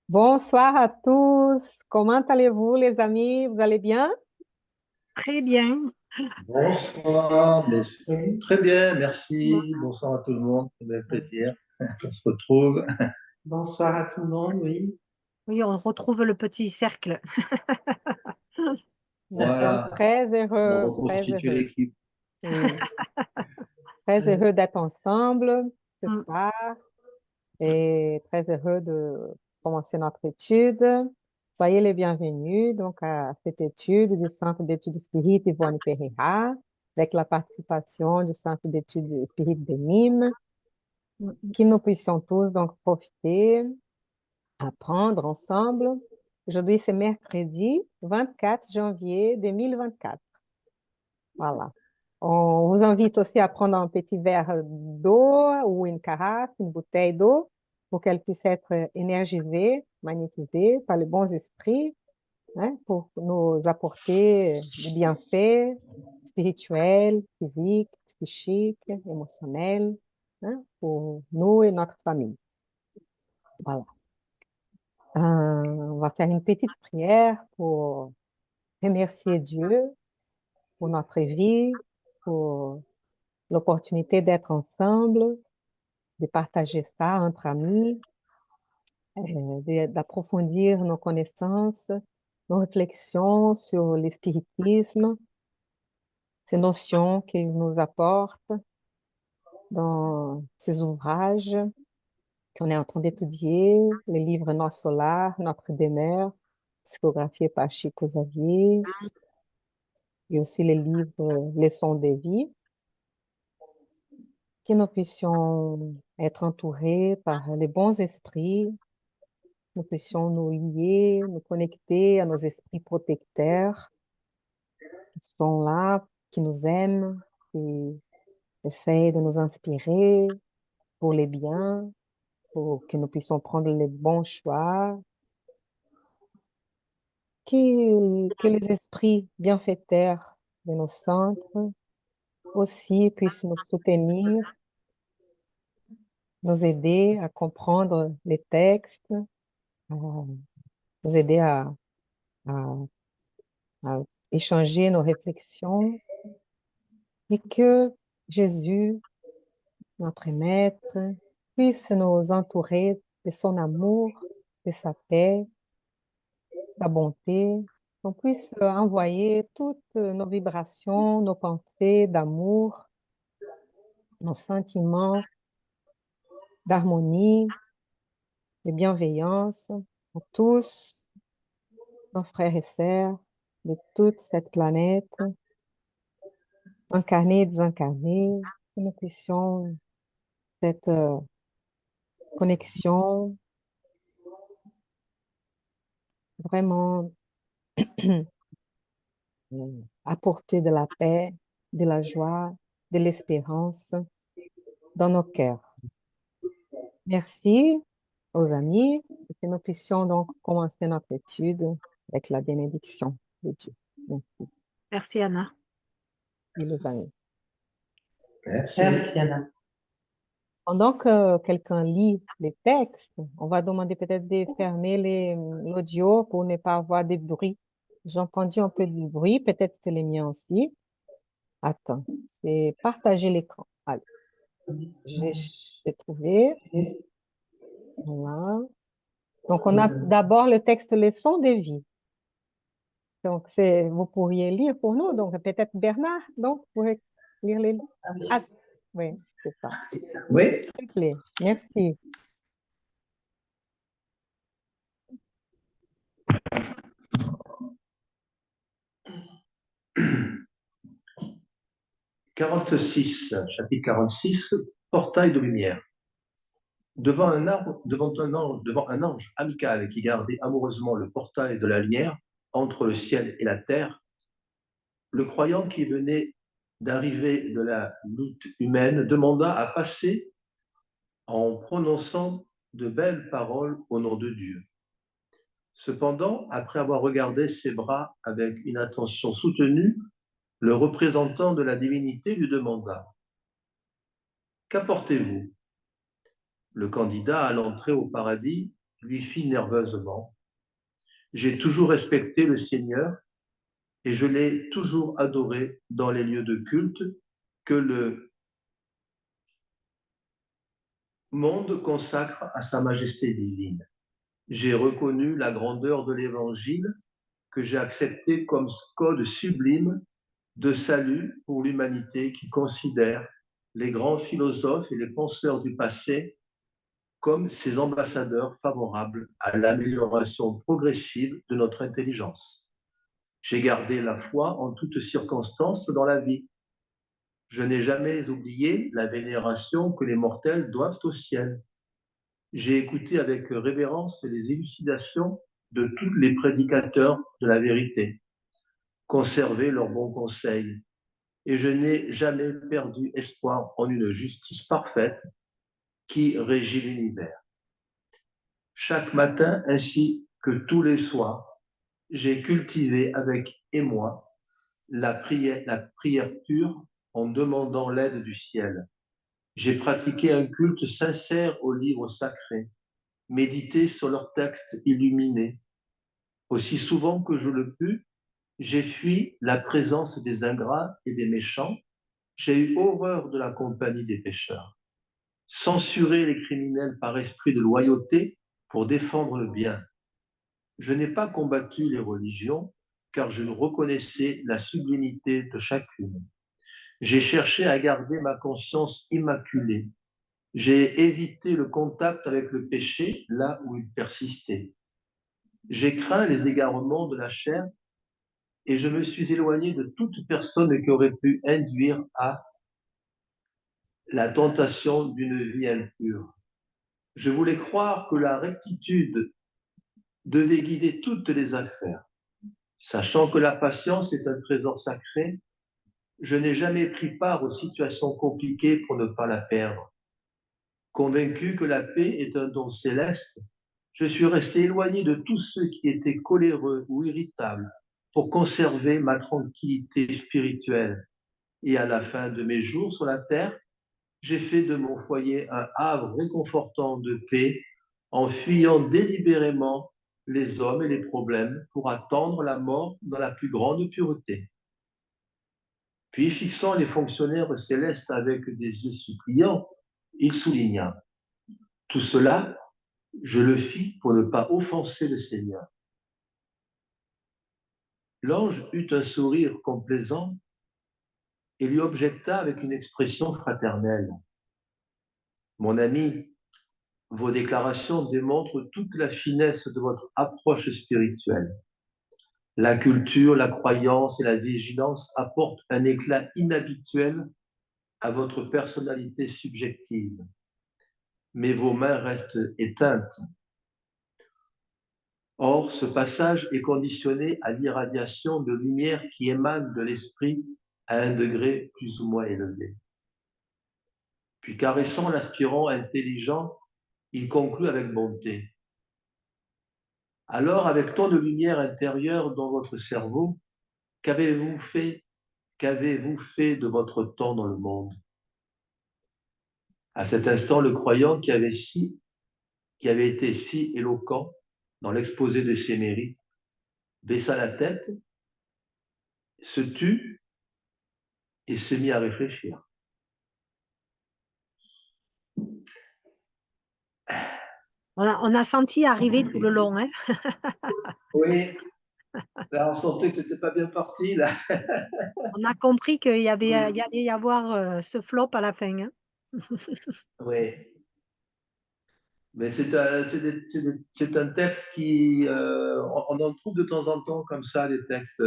Bonsoir à tous. Comment allez-vous, les amis? Vous allez bien? Très bien. Bonsoir, messieurs. Très bien, Bon- merci. Bonsoir à tout le monde. C'est un plaisir qu'on se retrouve. Bonsoir à tout le monde, oui. Oui, on retrouve le petit cercle. Nous sommes Voilà, on a très reconstitué heureux. l'équipe. Oui, très heureux d'être ensemble ce Mm. soir et très heureux de commencer notre étude. Soyez les bienvenus donc à cette étude du Centre d'études spirites Yvonne Pereira avec la participation du Centre d'études spirites de Nîmes, Mm. que nous puissions tous donc profiter apprendre ensemble. Aujourd'hui, c'est mercredi 24 janvier 2024. Voilà. On vous invite aussi à prendre un petit verre d'eau ou une carafe, une bouteille d'eau pour qu'elle puisse être énergisée, magnétisée par les bons esprits, hein, pour nous apporter des bienfaits spirituels, physiques, psychiques, émotionnels, hein, pour nous et notre famille. Voilà. On va faire une petite prière pour remercier Dieu pour notre vie, pour l'opportunité d'être ensemble, de partager ça entre amis, d'approfondir nos connaissances, nos réflexions sur le spiritisme, ces notions qu'il nous apporte dans ses ouvrages qu'on est en train d'étudier, les livres Nos Solar, Notre Demeure, psychographié par Chico Xavier, et aussi les livres Leçons de vie, que nous puissions être entourés par les bons esprits, nous puissions nous lier, nous connecter à nos esprits protecteurs qui sont là, qui nous aiment, qui essayent de nous inspirer pour les biens, pour que nous puissions prendre les bons choix, que les esprits bienfaiteurs de nos centres aussi puissent nous soutenir, nous aider à comprendre les textes, à nous aider à, à échanger nos réflexions et que Jésus, notre Maître, puisse nous entourer de son amour, de sa paix, sa bonté, qu'on puisse envoyer toutes nos vibrations, nos pensées d'amour, nos sentiments d'harmonie, de bienveillance à tous nos frères et sœurs de toute cette planète, incarnés et désincarnés, que nous puissions cette connexion vraiment apporter de la paix, de la joie, de l'espérance dans nos cœurs. Merci aux amis et que nous puissions donc commencer notre étude avec la bénédiction de Dieu. Merci, Merci, Anna. les amis. Merci. Merci, Anna. Pendant que quelqu'un lit les textes, on va demander peut-être de fermer l'audio pour ne pas avoir de bruit. J'ai entendu un peu de bruit, peut-être c'est les miens aussi. Attends, c'est partager l'écran. Allez, j'ai trouvé. Voilà. Donc, on a d'abord le texte leçon de vie. Donc, vous pourriez lire pour nous. Donc, peut-être Bernard, donc, vous pourrez lire les... Ah, oui, c'est ça. C'est ça. Oui. S'il vous plaît. Merci. Chapitre 46, portail de lumière. Devant un ange amical qui gardait amoureusement le portail de la lumière entre le ciel et la terre, le croyant qui venait d'arriver de la lutte humaine demanda à passer en prononçant de belles paroles au nom de Dieu. Cependant, après avoir regardé ses bras avec une attention soutenue, le représentant de la divinité lui demanda: « Qu'apportez-vous » Le candidat à l'entrée au paradis lui fit nerveusement. J'ai toujours respecté le Seigneur et je l'ai toujours adoré dans les lieux de culte que le monde consacre à sa majesté divine. J'ai reconnu la grandeur de l'Évangile que j'ai accepté comme code sublime de salut pour l'humanité qui considère les grands philosophes et les penseurs du passé comme ses ambassadeurs favorables à l'amélioration progressive de notre intelligence. J'ai gardé la foi en toutes circonstances dans la vie. Je n'ai jamais oublié la vénération que les mortels doivent au ciel. J'ai écouté avec révérence les élucidations de tous les prédicateurs de la vérité, conservé leurs bons conseils, et je n'ai jamais perdu espoir en une justice parfaite qui régit l'univers. Chaque matin, ainsi que tous les soirs, j'ai cultivé avec émoi la prière pure en demandant l'aide du ciel. J'ai pratiqué un culte sincère aux livres sacrés, médité sur leurs textes illuminés. Aussi souvent que je le pus, j'ai fui la présence des ingrats et des méchants. J'ai eu horreur de la compagnie des pécheurs. Censurer les criminels par esprit de loyauté pour défendre le bien. Je n'ai pas combattu les religions, car je reconnaissais la sublimité de chacune. J'ai cherché à garder ma conscience immaculée. J'ai évité le contact avec le péché là où il persistait. J'ai craint les égarements de la chair et je me suis éloigné de toute personne qui aurait pu induire à la tentation d'une vie impure. Je voulais croire que la rectitude devait guider toutes les affaires. Sachant que la patience est un trésor sacré, je n'ai jamais pris part aux situations compliquées pour ne pas la perdre. Convaincu que la paix est un don céleste, je suis resté éloigné de tous ceux qui étaient coléreux ou irritables pour conserver ma tranquillité spirituelle. Et à la fin de mes jours sur la terre, j'ai fait de mon foyer un havre réconfortant de paix en fuyant délibérément les hommes et les problèmes pour attendre la mort dans la plus grande pureté. Puis, fixant les fonctionnaires célestes avec des yeux suppliants, il souligna: tout cela, je le fis pour ne pas offenser le Seigneur. L'ange eut un sourire complaisant et lui objecta avec une expression fraternelle: mon ami, vos déclarations démontrent toute la finesse de votre approche spirituelle. La culture, la croyance et la vigilance apportent un éclat inhabituel à votre personnalité subjective. Mais vos mains restent éteintes. Or, ce passage est conditionné à l'irradiation de lumière qui émane de l'esprit à un degré plus ou moins élevé. Puis, caressant l'aspirant intelligent, il conclut avec bonté: alors, avec tant de lumière intérieure dans votre cerveau, qu'avez-vous fait de votre temps dans le monde? À cet instant, le croyant qui avait été si éloquent dans l'exposé de ses mérites baissa la tête, se tut et se mit à réfléchir. On a senti arriver tout le long, hein. Oui, là on sentait que c'était pas bien parti là. On a compris il allait y avoir ce flop à la fin, hein. Oui, mais c'est un texte qui, on en trouve de temps en temps comme ça, des textes.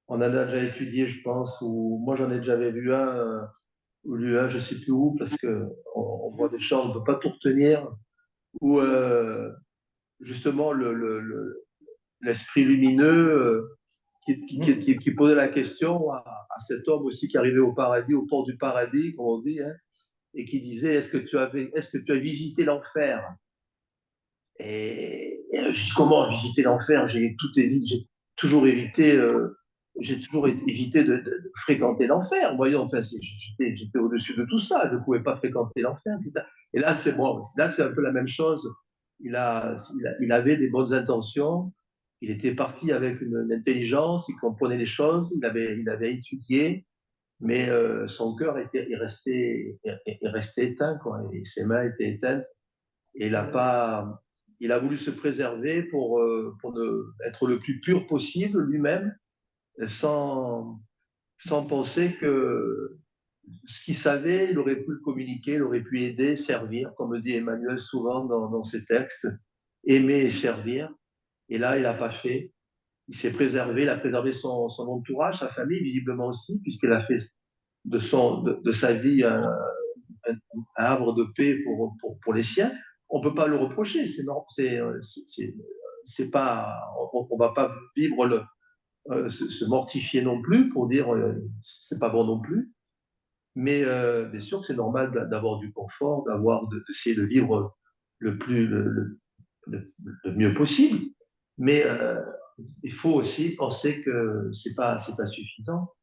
On en a déjà étudié, je pense, ou moi j'en ai déjà vu un, ou lu un, je sais plus où, parce que on voit des choses, on ne peut pas tout retenir, où justement l'esprit lumineux qui posait la question à cet homme aussi qui arrivait au paradis, au port du paradis, comme on dit, hein, et qui disait: est-ce que tu as visité l'enfer? Et je dis: comment visiter l'enfer? J'ai toujours évité j'ai toujours évité de fréquenter l'enfer. Voyons, enfin, j'étais au-dessus de tout ça. Je ne pouvais pas fréquenter l'enfer. Et là, c'est bon. Là, c'est un peu la même chose. Il avait des bonnes intentions. Il était parti avec une intelligence. Il comprenait les choses. Il avait étudié. Mais son cœur il restait éteint, quoi. Et ses mains étaient éteintes. Et il a voulu se préserver pour être le plus pur possible lui-même, sans, sans penser que ce qu'il savait, il aurait pu le communiquer, il aurait pu aider, servir, comme dit Emmanuel souvent dans ses textes, aimer et servir. Et là, il n'a pas fait. Il s'est préservé, il a préservé son entourage, sa famille, visiblement aussi, puisqu'il a fait de sa vie un havre de paix pour les siens. On ne peut pas le reprocher. C'est pas, on ne va pas vivre se mortifier non plus pour dire c'est pas bon non plus. Mais bien sûr que c'est normal d'avoir du confort, d'essayer de vivre le mieux possible. Mais il faut aussi penser que c'est pas suffisant.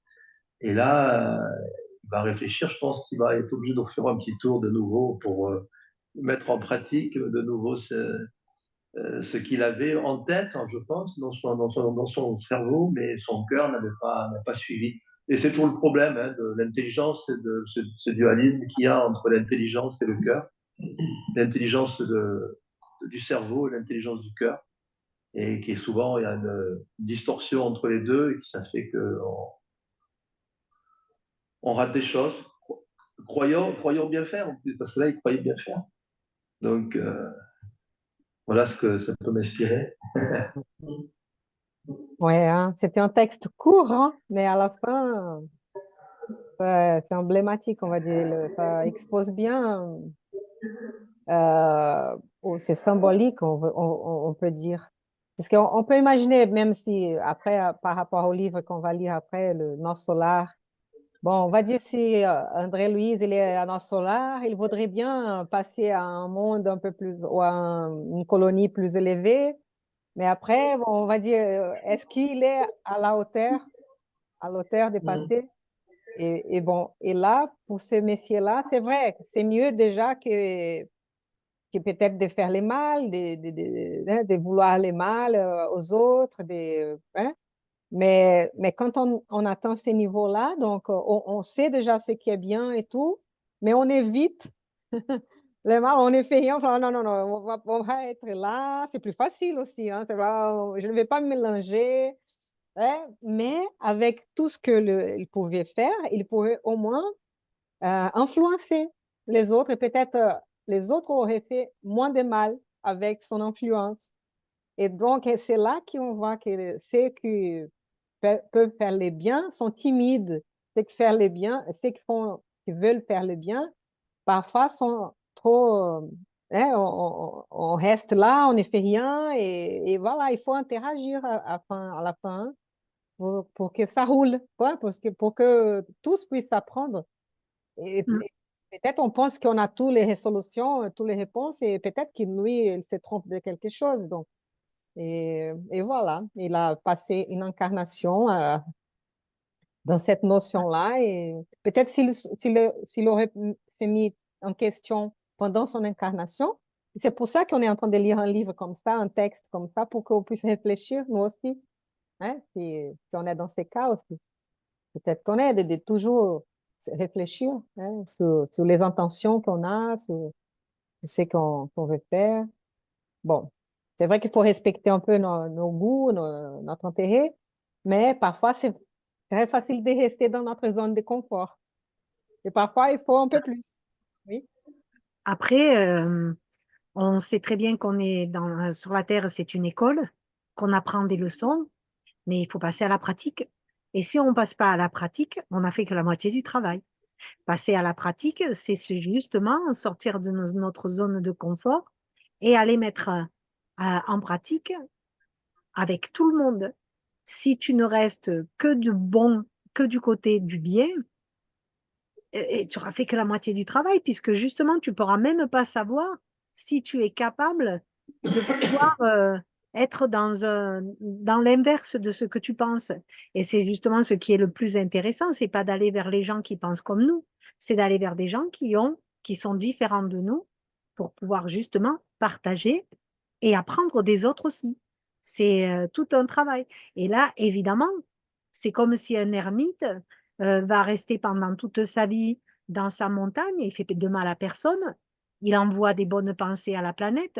Et là, il va réfléchir. Je pense qu'il va être obligé de refaire un petit tour de nouveau pour mettre en pratique de nouveau ce qu'il avait en tête, je pense, dans son cerveau, mais son cœur n'a pas suivi. Et c'est toujours le problème hein, de l'intelligence et de ce dualisme qu'il y a entre l'intelligence et le cœur, l'intelligence du cerveau et l'intelligence du cœur, et qui est souvent, il y a une distorsion entre les deux, et qui ça fait qu'on on rate des choses. Croyons bien faire, en plus, parce que là, il croyait bien faire. Donc, voilà ce que ça peut m'inspirer. Ouais, hein, c'était un texte court, hein, mais à la fin, c'est emblématique, on va dire. Ça expose bien, c'est symbolique, on peut dire. Parce qu'on peut imaginer, même si après, par rapport au livre qu'on va lire après, le Nord Solar, bon, on va dire si André Louise, il est à Nord Solar, il voudrait bien passer à un monde un peu plus, ou à une colonie plus élevée. Mais après, bon, on va dire, est-ce qu'il est à la hauteur des passés? Et bon, et là, pour ce métier-là, c'est vrai, c'est mieux déjà que peut-être de faire les mal, hein, de vouloir les mal aux autres, hein. Mais quand on atteint ces niveaux-là, donc on sait déjà ce qui est bien et tout, mais on évite les mal, on est fait enfin non, non, non, on va être là, c'est plus facile aussi, hein, je ne vais pas me mélanger, hein, mais avec tout ce que il pouvait faire, il pouvait au moins influencer les autres et peut-être les autres auraient fait moins de mal avec son influence. Et donc, c'est là qu'on voit que ceux qui peuvent faire les biens sont timides. Ceux qui font les biens, qui veulent faire le bien, parfois sont trop, hein, on reste là, on ne fait rien et voilà, il faut interagir à la fin pour que ça roule, quoi, pour que tous puissent apprendre. Mm. Et peut-être on pense qu'on a toutes les solutions, toutes les réponses, et peut-être que lui, il se trompe de quelque chose. Donc, et voilà, il a passé une incarnation dans cette notion-là. Et peut-être s'il aurait s'est mis en question pendant son incarnation, c'est pour ça qu'on est en train de lire un livre comme ça, un texte comme ça, pour qu'on puisse réfléchir, nous aussi, hein, si on est dans ces cas aussi. Peut-être qu'on est de toujours réfléchir hein, sur les intentions qu'on a, sur ce qu'on veut faire. Bon, c'est vrai qu'il faut respecter un peu nos goûts, notre intérêt, mais parfois c'est très facile de rester dans notre zone de confort. Et parfois, il faut un peu plus. Oui. Après, on sait très bien qu'on est sur la Terre, c'est une école, qu'on apprend des leçons, mais il faut passer à la pratique. Et si on ne passe pas à la pratique, on n'a fait que la moitié du travail. Passer à la pratique, c'est justement sortir de notre zone de confort et aller mettre en pratique avec tout le monde. Si tu ne restes que du bon, que du côté du bien, et tu auras fait que la moitié du travail, puisque justement, tu ne pourras même pas savoir si tu es capable de pouvoir être dans l'inverse de ce que tu penses. Et c'est justement ce qui est le plus intéressant, c'est pas d'aller vers les gens qui pensent comme nous, c'est d'aller vers des gens qui sont différents de nous pour pouvoir justement partager et apprendre des autres aussi. C'est tout un travail. Et là, évidemment, c'est comme si un ermite va rester pendant toute sa vie dans sa montagne, il fait de mal à personne, il envoie des bonnes pensées à la planète,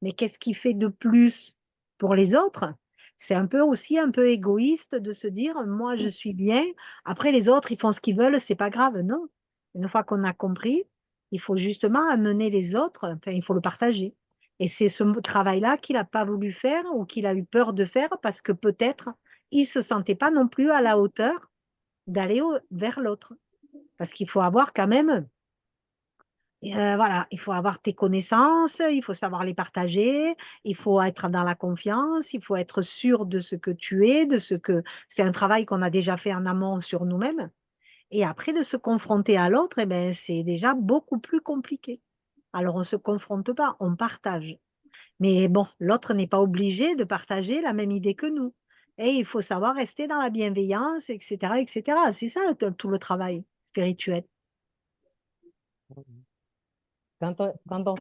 mais qu'est-ce qu'il fait de plus pour les autres? C'est un peu aussi un peu égoïste de se dire, moi je suis bien, après les autres ils font ce qu'ils veulent, c'est pas grave. Non, une fois qu'on a compris, il faut justement amener les autres, enfin il faut le partager. Et c'est ce travail-là qu'il n'a pas voulu faire ou qu'il a eu peur de faire parce que peut-être il ne se sentait pas non plus à la hauteur d'aller vers l'autre. Parce qu'il faut avoir quand même, voilà, il faut avoir tes connaissances, il faut savoir les partager, il faut être dans la confiance, il faut être sûr de ce que tu es, de ce que c'est un travail qu'on a déjà fait en amont sur nous-mêmes. Et après, de se confronter à l'autre, eh ben, c'est déjà beaucoup plus compliqué. Alors, on ne se confronte pas, on partage. Mais bon, l'autre n'est pas obligé de partager la même idée que nous. Et il faut savoir rester dans la bienveillance, etc., etc. C'est ça tout le travail spirituel. Quand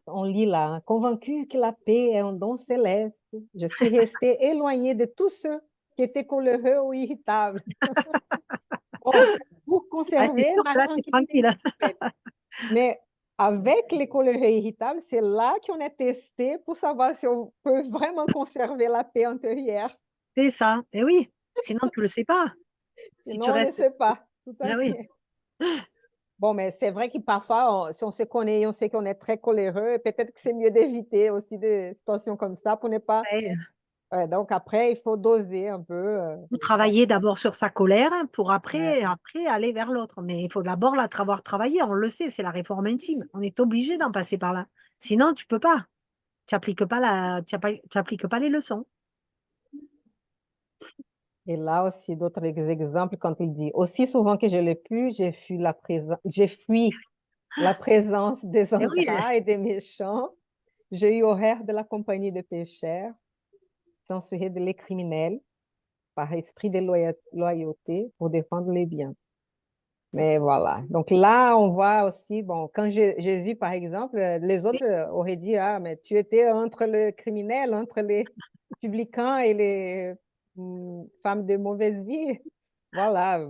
on lit là, convaincu que la paix est un don céleste, je suis restée éloignée de tous ceux qui étaient coléreux ou irritables. Bon, pour Ah, c'est conserver sûr ma que là, c'est tranquillité tranquille. spirituelle. Mais avec les coléreux et irritables, c'est là qu'on est testé pour savoir si on peut vraiment conserver la paix intérieure. C'est ça. Et oui, sinon tu ne le sais pas. Si tu Sinon, on ne restes. sait pas. Tout à Ah oui. fait. Bon, mais c'est vrai que parfois, si on se connaît et on sait qu'on est très coléreux, peut-être que c'est mieux d'éviter aussi des situations comme ça pour ne pas. Ouais. Ouais, donc après, il faut doser un peu. Ou Bon, travailler d'abord sur sa colère pour ouais. après aller vers l'autre. Mais il faut d'abord avoir travaillé. On le sait, c'est la réforme intime. On est obligé d'en passer par là. Sinon, tu peux pas. Tu appliques pas les leçons. Et là aussi, d'autres exemples, quand il dit, aussi souvent que je l'ai pu, j'ai fui la présence des Et oui, ingrats et des méchants. J'ai eu horreur de la compagnie des pécheurs, censuré de les criminels, par esprit de loyauté pour défendre les biens. Mais voilà. Donc là, on voit aussi, bon, quand Jésus, par exemple, les autres auraient dit, ah, mais tu étais entre le criminel, entre les publicains et les femmes de mauvaise vie. Voilà,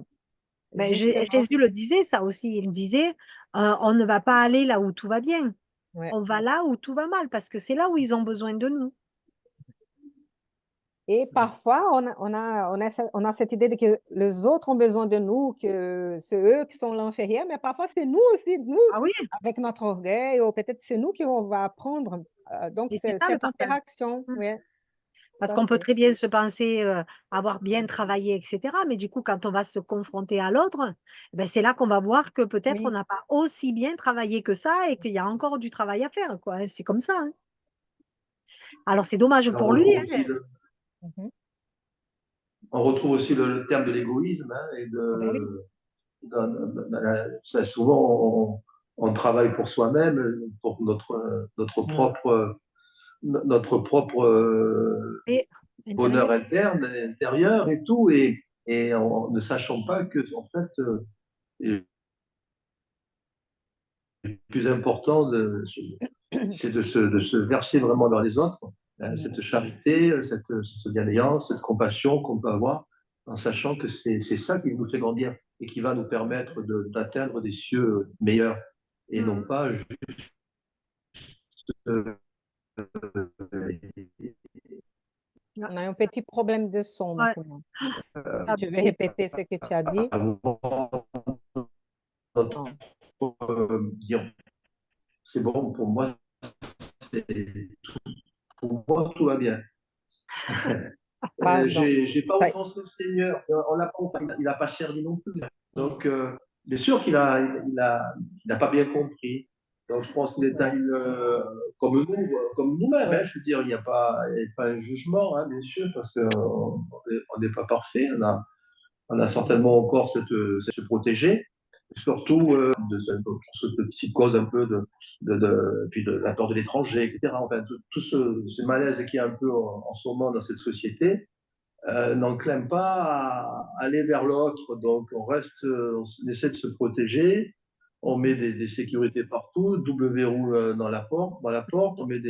ben, justement. Jésus le disait, ça aussi. Il disait, on ne va pas aller là où tout va bien. Ouais. On va là où tout va mal parce que c'est là où ils ont besoin de nous. Et parfois, on a cette idée de que les autres ont besoin de nous, que c'est eux qui sont l'inférieur, mais parfois c'est nous aussi, nous, Ah oui, avec notre orgueil, ou peut-être c'est nous qui on va apprendre. Donc, et c'est c'est ça le cette partage. interaction, Mm. oui, tout Parce à qu'on peut fait. très bien se penser avoir bien travaillé, etc. Mais du coup, quand on va se confronter à l'autre, ben c'est là qu'on va voir que peut-être on Oui. n'a pas aussi bien travaillé que ça et qu'il y a encore du travail à faire, quoi, hein. C'est comme ça, hein. Alors c'est dommage Et pour lui, hein. Mhm. on retrouve aussi le terme de l'égoïsme, hein, et Ben oui. souvent on travaille pour soi-même, pour Mm. notre propre Et bonheur intérieur. interne, intérieur et tout, et en ne sachant pas que en fait le plus important c'est de se verser vraiment dans les autres, cette charité, cette bienveillance, cette compassion qu'on peut avoir, en sachant que c'est ça qui nous fait grandir et qui va nous permettre d'atteindre des cieux meilleurs, et non Mhm. pas juste On a un petit problème de son Ouais. maintenant. Si Ça- tu veux et- répéter ce que tu as dit. avoir notre, Non, dire c'est bon pour moi, pour moi tout va bien. pardon. J'ai pas Ça- offensé le Seigneur. Il n'a pas servi non plus. Donc, bien sûr qu'il a pas bien compris. Donc, je pense qu'il est ouais, comme nous, comme nous-mêmes, hein. ouais. Je veux dire, il y a pas un jugement, hein, bien sûr, parce qu'on n'est pas parfait. On a certainement encore cette se protéger. surtout pour cette psychose un peu puis de la peur de l'étranger, etc. Enfin, tout ce malaise qui est un peu en ce moment dans cette société n'encline pas à aller vers l'autre. Donc, on essaie de se protéger. On met des sécurités partout, double verrou dans la porte, on met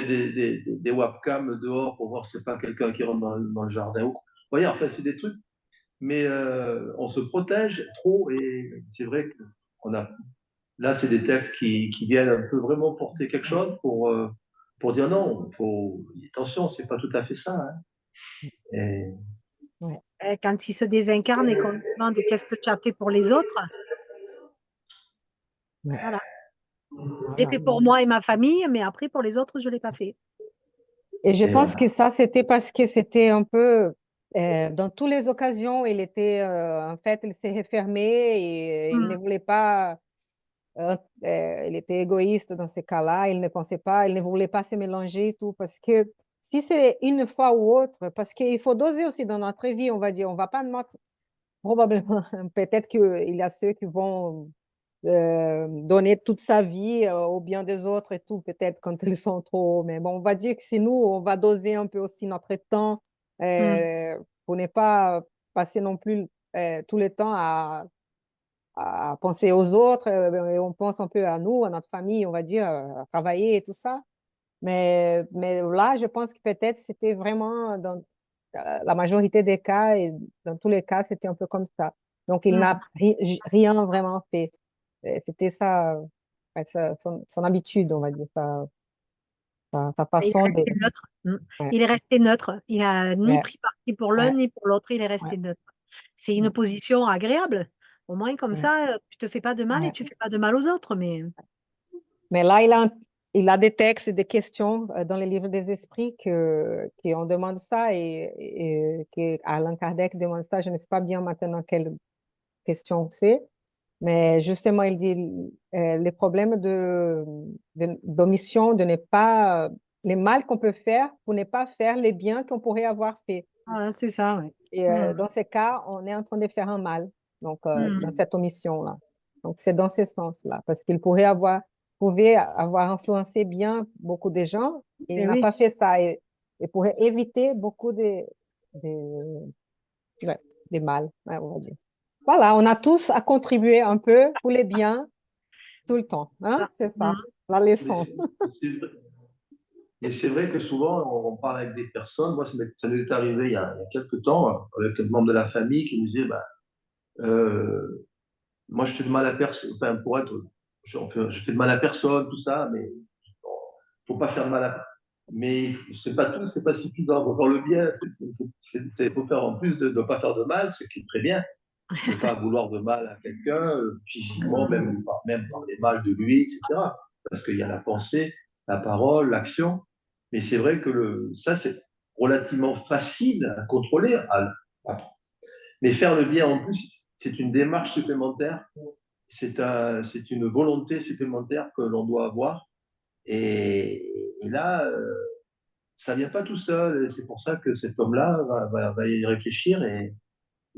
des webcams dehors pour voir si c'est pas quelqu'un qui rentre dans le jardin. Vous voyez, enfin, c'est des trucs, mais on se protège trop et c'est vrai que on a, là, c'est des textes qui viennent un peu vraiment porter quelque chose pour dire non, attention, c'est pas tout à fait ça. Hein. Et, Ouais, Quand il se désincarne et qu'on lui demande qu'est-ce que tu as fait pour les autres, ouais, voilà. J'ai voilà. fait pour moi et ma famille, mais après, pour les autres, je ne l'ai pas fait. Et je et pense voilà. que ça, c'était parce que c'était un peu, dans toutes les occasions, il était, en fait, il s'est refermé et il ne Mm, voulait pas, il était égoïste dans ces cas-là, il ne pensait pas, il ne voulait pas se mélanger et tout, parce que si c'est une fois ou autre, parce qu'il faut doser aussi dans notre vie, on va dire, on va pas mettre, probablement, peut-être qu'il y a ceux qui vont donner toute sa vie au bien des autres et tout, peut-être quand ils sont trop. Mais bon, on va dire que c'est nous, on va doser un peu aussi notre temps mm. pour ne pas passer non plus tout le temps à penser aux autres. Et on pense un peu à nous, à notre famille, on va dire, à travailler et tout ça. Mais là, je pense que peut-être c'était vraiment dans la majorité des cas et dans tous les cas, c'était un peu comme ça. Donc, il n'a Mm. rien vraiment fait. C'était ça, ouais, son habitude, on va dire, sa Il est façon de. resté neutre. Mm. Ouais, Il est resté neutre. Il n'a ni ouais, pris parti pour l'un ouais, ni pour l'autre. Il est ouais, resté neutre. C'est une ouais, position agréable. Au moins, comme ouais, ça, tu te fais pas de mal et ouais. tu fais pas de mal aux autres. Mais Mais là, il a des textes et des questions dans les livres des esprits qui on demande ça et que Allan Kardec demande ça. Je ne sais pas bien maintenant quelle question c'est. Mais justement, il dit les problèmes d'omission, de ne pas, les mal qu'on peut faire pour ne pas faire les biens qu'on pourrait avoir fait. voilà, c'est ça, oui. Et Mm. dans ces cas, on est en train de faire un mal, donc dans Mm. cette omission-là. Donc c'est dans ce sens-là, parce qu'il pouvait avoir influencé bien beaucoup de gens et il Eh n'a oui. pas fait ça et pourrait éviter beaucoup de, ouais, des mal, ouais, on va dire. Voilà, on a tous à contribuer un peu pour les biens tout le temps, hein? Ah, C'est ça, mm. la Mais leçon. c'est vrai que souvent, on parle avec des personnes. Moi, ça m'est arrivé il y a quelques temps avec un membre de la famille qui nous disait bah, euh, moi, je fais de mal à personne. Enfin, pour être, je fais de mal à personne, tout ça, mais bon, faut pas faire de mal à. Mais c'est pas tout, c'est pas suffisant. Faut faire le bien. Faut faire en plus de ne pas faire de mal, ce qui est très bien. Ne pas vouloir de mal à quelqu'un, physiquement, Mm. même parler mal de lui, etc. Parce qu'il y a la pensée, la parole, l'action. Mais c'est vrai que ça, c'est relativement facile à contrôler. Mais faire le bien en plus, c'est une démarche supplémentaire, c'est une volonté supplémentaire que l'on doit avoir. Et là, ça vient pas tout seul. Et c'est pour ça que cet homme-là va y réfléchir et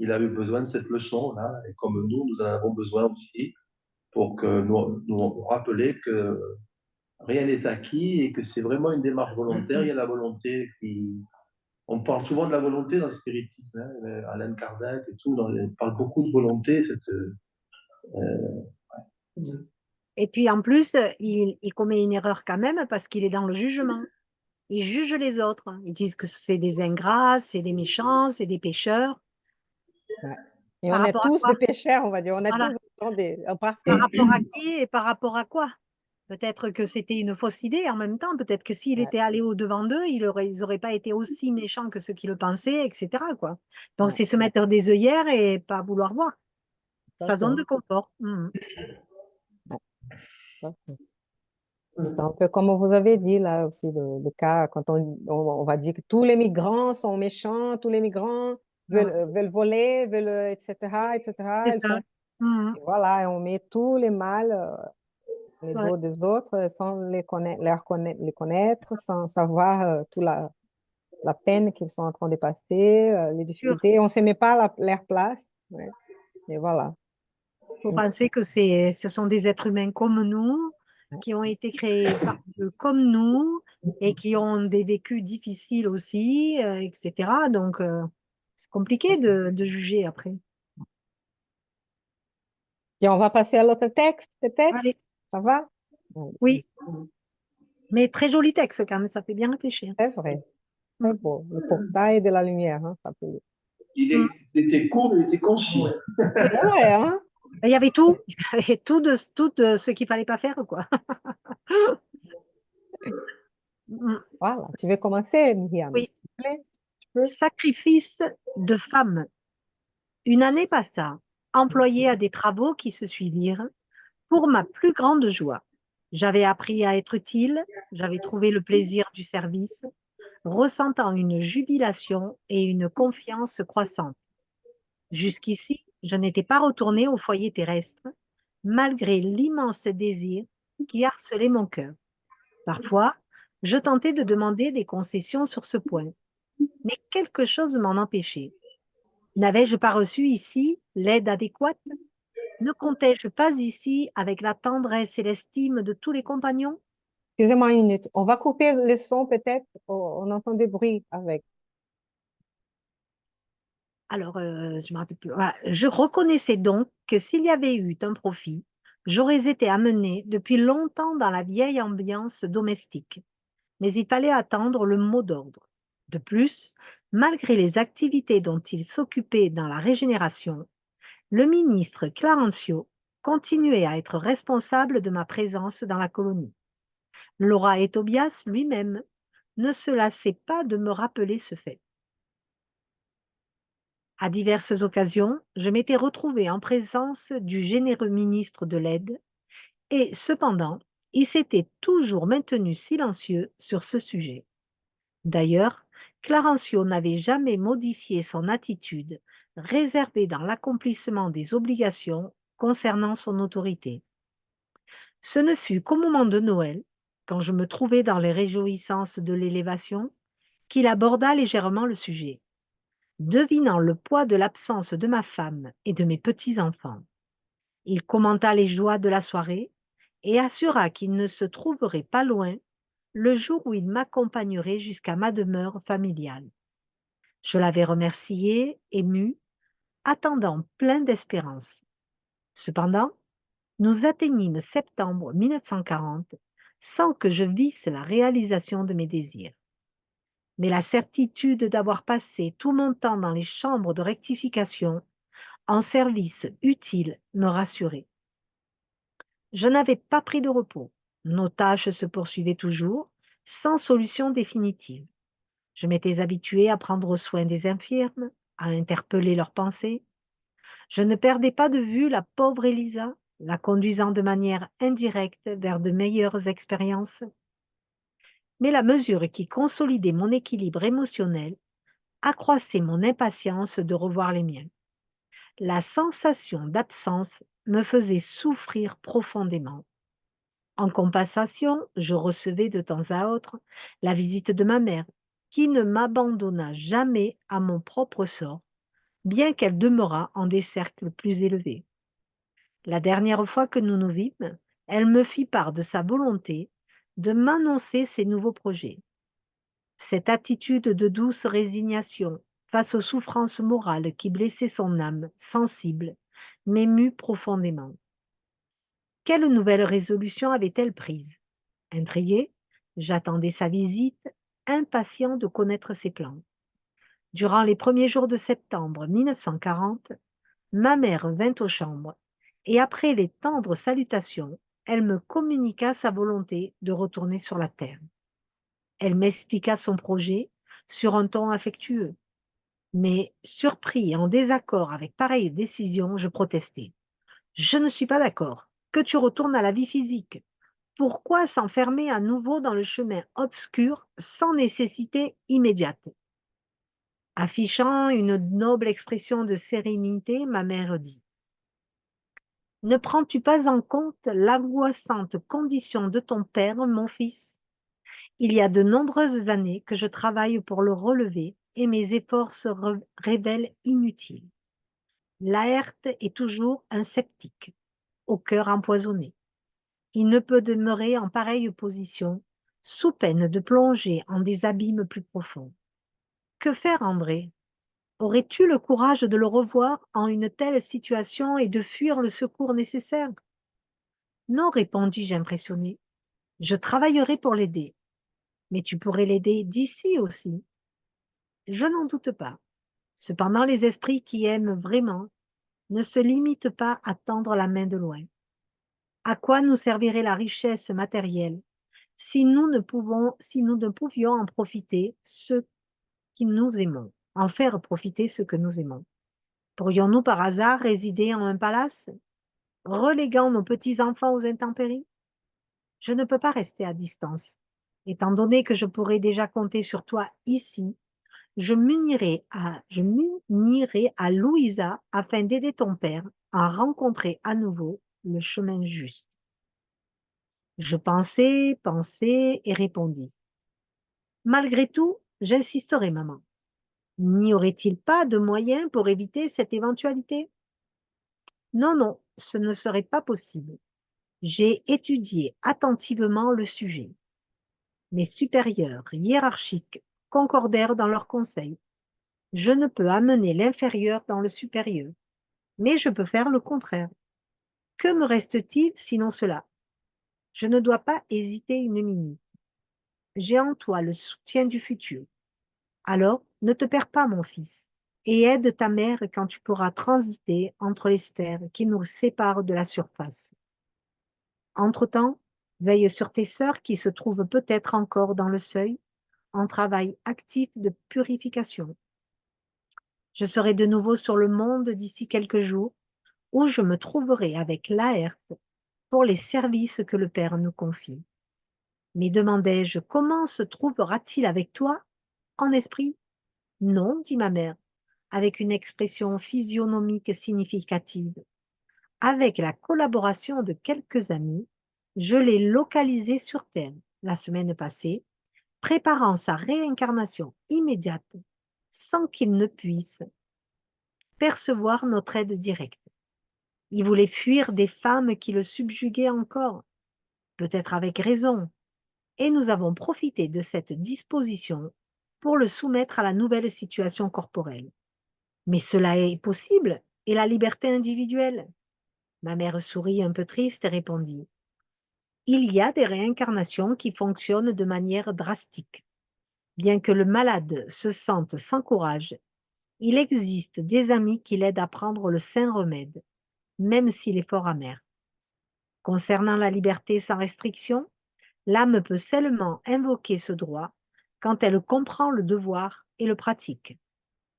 il a eu besoin de cette leçon-là. Et comme nous en avons besoin aussi pour que nous rappeler que rien n'est acquis et que c'est vraiment une démarche volontaire. Il y a la volonté qui. On parle souvent de la volonté dans le spiritisme, hein, Alain Kardec et tout, on parle beaucoup de volonté. Et puis en plus, il commet une erreur quand même parce qu'il est dans le jugement. Il juge les autres. Ils disent que c'est des ingrats, c'est des méchants, c'est des pécheurs. Ouais. Et Par on est rapport à tous quoi? des pécheurs, on va dire. On est Voilà. tous des Par imparfaits. rapport à qui et par rapport à quoi? Peut-être que c'était une fausse idée en même temps. Peut-être que s'il Ouais, était allé au-devant d'eux, ils auraient pas été aussi méchants que ceux qui le pensaient, etc., quoi. Donc, ouais, c'est se mettre des œillères et pas vouloir voir. tout à Sa zone fait. de confort. Mhm. Ouais, tout à fait. C'est un peu comme vous avez dit là aussi, le cas, quand on va dire que tous les migrants sont méchants, tous les migrants Voilà. veulent voler, veulent, etc., etc. C'est Ils ça. sont, Mhm. et voilà, et on met tous les mal les Ouais. dos des autres sans les connaître, sans savoir toute la peine qu'ils sont en train de passer, les Sûr. difficultés. On ne se met pas à leur place. Ouais. Et voilà. faut penser que ce sont des êtres humains comme nous, qui ont été créés par Dieu comme nous et qui ont des vécus difficiles aussi, etc. Donc, c'est compliqué de juger après. Et on va passer à l'autre texte, peut-être? Allez, Ça va? oui, mais très joli texte quand même, ça fait bien réfléchir. C'est vrai. Très beau. Le portail de la lumière, hein, ça peut... Il était court, il était concis. C'est vrai, hein? Il y avait tout, il y avait tout de ce qu'il fallait pas faire, quoi. Voilà. Tu veux commencer, Myriam? Oui, S'il te plaît? Tu peux? sacrifice de femme. Une année passa, employée à des travaux qui se suivirent, pour ma plus grande joie. J'avais appris à être utile, j'avais trouvé le plaisir du service, ressentant une jubilation et une confiance croissante. Jusqu'ici, je n'étais pas retournée au foyer terrestre, malgré l'immense désir qui harcelait mon cœur. Parfois, je tentais de demander des concessions sur ce point, mais quelque chose m'en empêchait. N'avais-je pas reçu ici l'aide adéquate? Ne comptais-je pas ici avec la tendresse et l'estime de tous les compagnons? Excusez-moi une minute. On va couper le son, peut-être. On entend des bruits avec. Alors, je me rappelle plus. Voilà. Je reconnaissais donc que s'il y avait eu un profit, j'aurais été amenée depuis longtemps dans la vieille ambiance domestique. Mais il fallait attendre le mot d'ordre. De plus, malgré les activités dont il s'occupait dans la régénération, le ministre Clarencio continuait à être responsable de ma présence dans la colonie. Laura et Tobias lui-même ne se lassaient pas de me rappeler ce fait. À diverses occasions, je m'étais retrouvée en présence du généreux ministre de l'Aide et, cependant, il s'était toujours maintenu silencieux sur ce sujet. D'ailleurs, Clarencio n'avait jamais modifié son attitude réservée dans l'accomplissement des obligations concernant son autorité. Ce ne fut qu'au moment de Noël, quand je me trouvais dans les réjouissances de l'élévation, qu'il aborda légèrement le sujet, devinant le poids de l'absence de ma femme et de mes petits-enfants. Il commenta les joies de la soirée et assura qu'il ne se trouverait pas loin le jour où il m'accompagnerait jusqu'à ma demeure familiale. Je l'avais remercié, ému, attendant plein d'espérance. Cependant, nous atteignîmes septembre 1940 sans que je visse la réalisation de mes désirs. Mais la certitude d'avoir passé tout mon temps dans les chambres de rectification en service utile me rassurait. Je n'avais pas pris de repos. Nos tâches se poursuivaient toujours, sans solution définitive. Je m'étais habituée à prendre soin des infirmes, à interpeller leurs pensées. Je ne perdais pas de vue la pauvre Élisa, la conduisant de manière indirecte vers de meilleures expériences. Mais la mesure qui consolidait mon équilibre émotionnel accroissait mon impatience de revoir les miens. La sensation d'absence me faisait souffrir profondément. En compensation, je recevais de temps à autre la visite de ma mère, qui ne m'abandonna jamais à mon propre sort, bien qu'elle demeurât en des cercles plus élevés. La dernière fois que nous nous vîmes, elle me fit part de sa volonté de m'annoncer ses nouveaux projets. Cette attitude de douce résignation face aux souffrances morales qui blessaient son âme sensible m'émut profondément. Quelle nouvelle résolution avait-elle prise? Intrigué, j'attendais sa visite, impatient de connaître ses plans. Durant les premiers jours de septembre 1940, ma mère vint aux chambres et après les tendres salutations, elle me communiqua sa volonté de retourner sur la terre. Elle m'expliqua son projet sur un ton affectueux, mais surpris et en désaccord avec pareille décision, je protestai. Je ne suis pas d'accord. Que tu retournes à la vie physique. Pourquoi s'enfermer à nouveau dans le chemin obscur sans nécessité immédiate? Affichant une noble expression de sérénité, ma mère dit: Ne prends-tu pas en compte l'angoissante condition de ton père, mon fils? Il y a de nombreuses années que je travaille pour le relever et mes efforts se révèlent inutiles. Laërte est toujours un sceptique, au cœur empoisonné. Il ne peut demeurer en pareille position, sous peine de plonger en des abîmes plus profonds. Que faire, André? Aurais-tu le courage de le revoir en une telle situation et de fuir le secours nécessaire? Non, répondis-je impressionné. Je travaillerai pour l'aider, mais tu pourrais l'aider d'ici aussi. Je n'en doute pas. Cependant, les esprits qui aiment vraiment ne se limitent pas à tendre la main de loin. À quoi nous servirait la richesse matérielle si nous ne pouvions en profiter ceux qui nous aimons, en faire profiter ceux que nous aimons? Pourrions-nous par hasard résider en un palace, reléguant nos petits-enfants aux intempéries? Je ne peux pas rester à distance. Étant donné que je pourrais déjà compter sur toi ici, je m'unirai à Louisa afin d'aider ton père à rencontrer à nouveau le chemin juste. Je pensai et répondis. Malgré tout, j'insisterai, maman. N'y aurait-il pas de moyen pour éviter cette éventualité? Non, non, ce ne serait pas possible. J'ai étudié attentivement le sujet. Mes supérieurs hiérarchiques concordèrent dans leurs conseils. Je ne peux amener l'inférieur dans le supérieur, mais je peux faire le contraire. Que me reste-t-il sinon cela? Je ne dois pas hésiter une minute. J'ai en toi le soutien du futur. Alors, ne te perds pas, mon fils, et aide ta mère quand tu pourras transiter entre les sphères qui nous séparent de la surface. Entre-temps, veille sur tes sœurs qui se trouvent peut-être encore dans le seuil, en travail actif de purification. Je serai de nouveau sur le monde d'ici quelques jours, où je me trouverai avec Laërte pour les services que le Père nous confie. Mais demandai-je, comment se trouvera-t-il avec toi en esprit? Non, dit ma mère, avec une expression physionomique significative. Avec la collaboration de quelques amis, je l'ai localisé sur Terre la semaine passée, préparant sa réincarnation immédiate, sans qu'il ne puisse percevoir notre aide directe. Il voulait fuir des femmes qui le subjuguaient encore, peut-être avec raison, et nous avons profité de cette disposition pour le soumettre à la nouvelle situation corporelle. Mais cela est possible, et la liberté individuelle? Ma mère sourit un peu triste et répondit. Il y a des réincarnations qui fonctionnent de manière drastique. Bien que le malade se sente sans courage, il existe des amis qui l'aident à prendre le saint remède, même s'il est fort amer. Concernant la liberté sans restriction, l'âme peut seulement invoquer ce droit quand elle comprend le devoir et le pratique.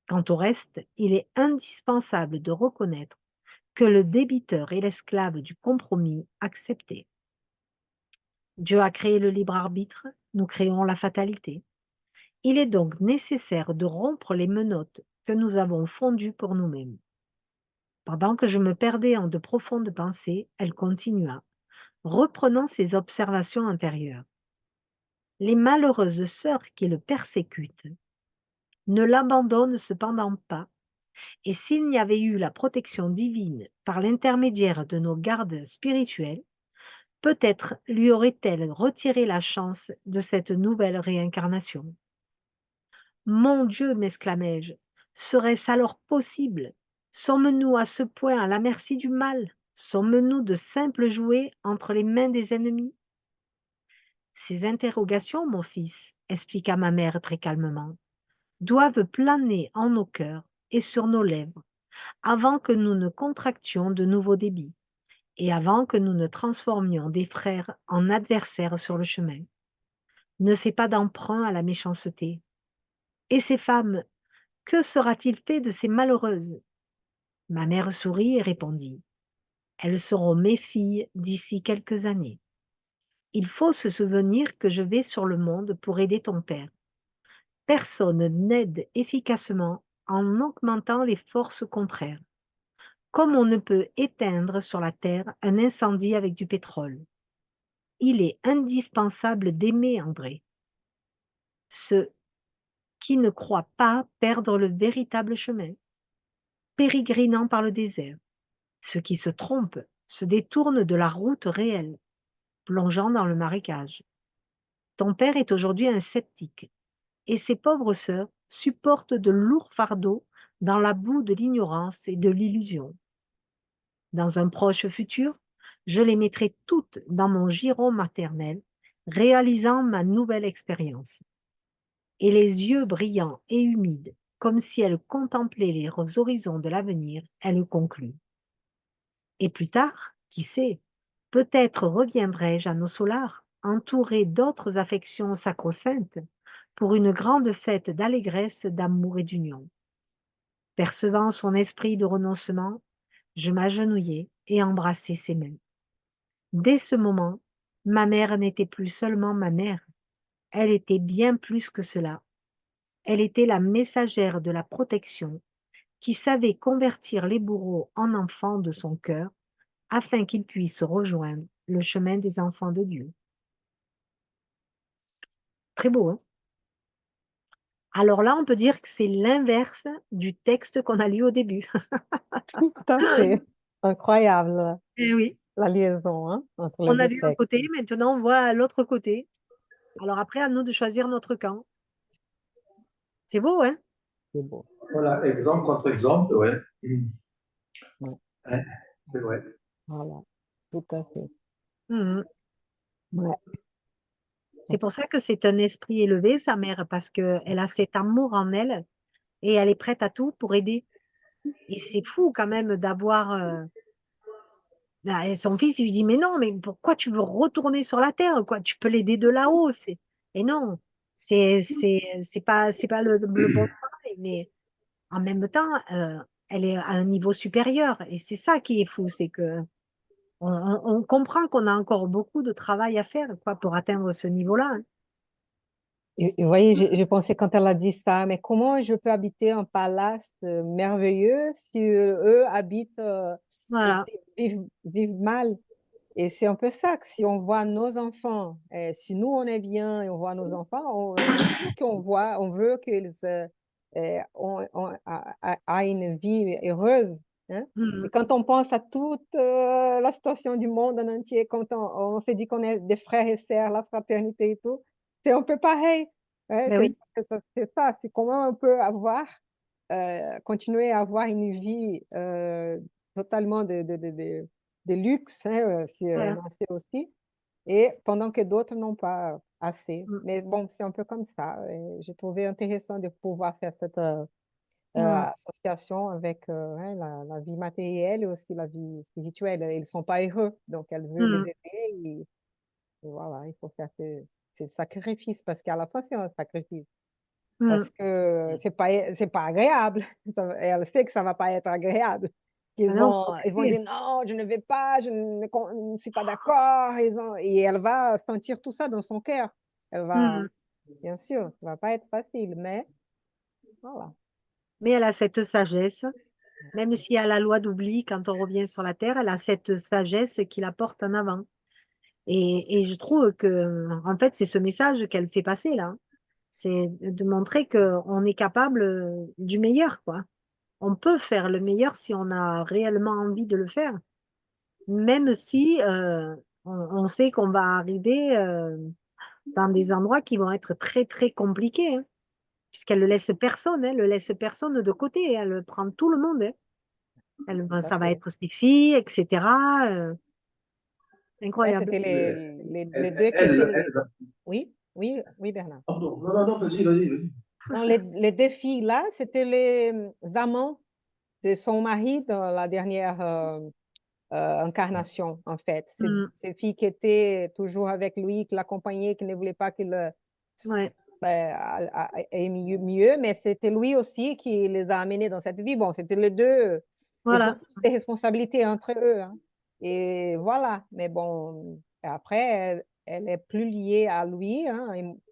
Quant au reste, il est indispensable de reconnaître que le débiteur est l'esclave du compromis accepté. Dieu a créé le libre arbitre, nous créons la fatalité. Il est donc nécessaire de rompre les menottes que nous avons fondues pour nous-mêmes. Pendant que je me perdais en de profondes pensées, elle continua, reprenant ses observations antérieures. Les malheureuses sœurs qui le persécutent ne l'abandonnent cependant pas, et s'il n'y avait eu la protection divine par l'intermédiaire de nos gardes spirituels, peut-être lui aurait-elle retiré la chance de cette nouvelle réincarnation. Mon Dieu, m'exclamai-je, serait-ce alors possible? Sommes-nous à ce point à la merci du mal? Sommes-nous de simples jouets entre les mains des ennemis? Ces interrogations, mon fils, expliqua ma mère très calmement, doivent planer en nos cœurs et sur nos lèvres avant que nous ne contractions de nouveaux débits et avant que nous ne transformions des frères en adversaires sur le chemin. Ne fais pas d'emprunt à la méchanceté. Et ces femmes, que sera-t-il fait de ces malheureuses? Ma mère sourit et répondit. Elles seront mes filles d'ici quelques années. Il faut se souvenir que je vais sur le monde pour aider ton père. Personne n'aide efficacement en augmentant les forces contraires, comme on ne peut éteindre sur la terre un incendie avec du pétrole. Il est indispensable d'aimer André. Ceux qui ne croient pas perdre le véritable chemin. pérégrinant par le désert. Ceux qui se trompent se détournent de la route réelle, plongeant dans le marécage. Ton père est aujourd'hui un sceptique, et ses pauvres sœurs supportent de lourds fardeaux dans la boue de l'ignorance et de l'illusion. Dans un proche futur, je les mettrai toutes dans mon giron maternel, réalisant ma nouvelle expérience. Et les yeux brillants et humides, comme si elle contemplait les horizons de l'avenir, elle conclut. Et plus tard, qui sait, peut-être reviendrai-je à nos solars, entouré d'autres affections sacro-saintes, pour une grande fête d'allégresse, d'amour et d'union. Percevant son esprit de renoncement, je m'agenouillai et embrassai ses mains. Dès ce moment, ma mère n'était plus seulement ma mère, elle était bien plus que cela. Elle était la messagère de la protection qui savait convertir les bourreaux en enfants de son cœur afin qu'ils puissent rejoindre le chemin des enfants de Dieu. Très beau, hein? Alors là, on peut dire que c'est l'inverse du texte qu'on a lu au début. Tout à fait. Incroyable, Eh oui, la liaison, hein, entre les on a deux vu un textes. côté, maintenant on voit l'autre côté. Alors après, à nous de choisir notre camp. C'est beau, hein? C'est beau. Voilà, exemple contre exemple, ouais. Ouais, Ouais, c'est vrai. voilà, tout à fait. Mhm. Ouais. C'est pour ça que c'est un esprit élevé, sa mère, parce qu'elle a cet amour en elle et elle est prête à tout pour aider. Et c'est fou quand même d'avoir... et son fils, il lui dit, mais non, mais pourquoi tu veux retourner sur la terre, quoi? Tu peux l'aider de là-haut. Et non, c'est pas le bon travail, mais en même temps, elle est à un niveau supérieur. Et c'est ça qui est fou, c'est que on comprend qu'on a encore beaucoup de travail à faire, quoi, pour atteindre ce niveau-là, hein. Et vous voyez, j'ai pensé quand elle a dit ça, mais comment je peux habiter un palace merveilleux si eux habitent, Voilà. vivent mal? Et c'est un peu ça, que si on voit nos enfants, si nous on est bien et on voit nos enfants, bien sûr on veut qu'ils aient une vie heureuse, hein. Et Mhm. quand on pense à toute la situation du monde en entier, quand on s'est dit qu'on est des frères et sœurs, la fraternité et tout, c'est un peu pareil. Ouais, Ben oui. c'est ça, c'est comment on peut continuer à avoir une vie totalement de luxe, hein, si Ouais. on en sait aussi, et pendant que d'autres n'ont pas assez. Mm. Mais bon, c'est un peu comme ça, et j'ai trouvé intéressant de pouvoir faire cette, Mm. association avec, hein, la vie matérielle et aussi la vie spirituelle. Ils ne sont pas heureux, donc elle veut les Mm. aider et voilà, il faut faire ces sacrifices parce qu'à la fin, c'est un sacrifice. Parce Mm. que c'est pas agréable. Elle sait que ça va pas être agréable. Ah non, faut Ils vont l'aider. dire: «Non, je ne vais pas, je ne suis pas d'accord». Et elle va sentir tout ça dans son cœur. Elle va Mm. bien sûr, ça va pas être facile, mais voilà. Mais elle a cette sagesse, même s'il y a la loi d'oubli quand on revient sur la terre, elle a cette sagesse qui la porte en avant. Et je trouve que, en fait, c'est ce message qu'elle fait passer là. C'est de montrer qu'on est capable du meilleur, quoi. On peut faire le meilleur si on a réellement envie de le faire, même si on sait qu'on va arriver dans des endroits qui vont être très, très compliqués, hein, puisqu'elle ne laisse personne, hein, elle ne laisse personne de côté, elle prend tout le monde, hein. Tout à Ça va fait. être ses filles, etc. Ouais, Incroyable. c'était les 2 qui étaient Elle, les elle, oui? Oui, oui, Bernard. pardon, non, non, non, vas-y, vas-y, vas-y. Non, les 2 filles-là, c'était les, amants de son mari dans la dernière, incarnation, en fait. Mm. Ces filles qui étaient toujours avec lui, qui l'accompagnaient, qui ne voulaient pas qu'il, Ouais, ait mieux, mais c'était lui aussi qui les a amenés dans cette vie. Bon, c'était les 2. Ils ont voilà. tous des responsabilités entre eux, hein, et voilà. Mais bon, après, elle est plus liée à lui, hein,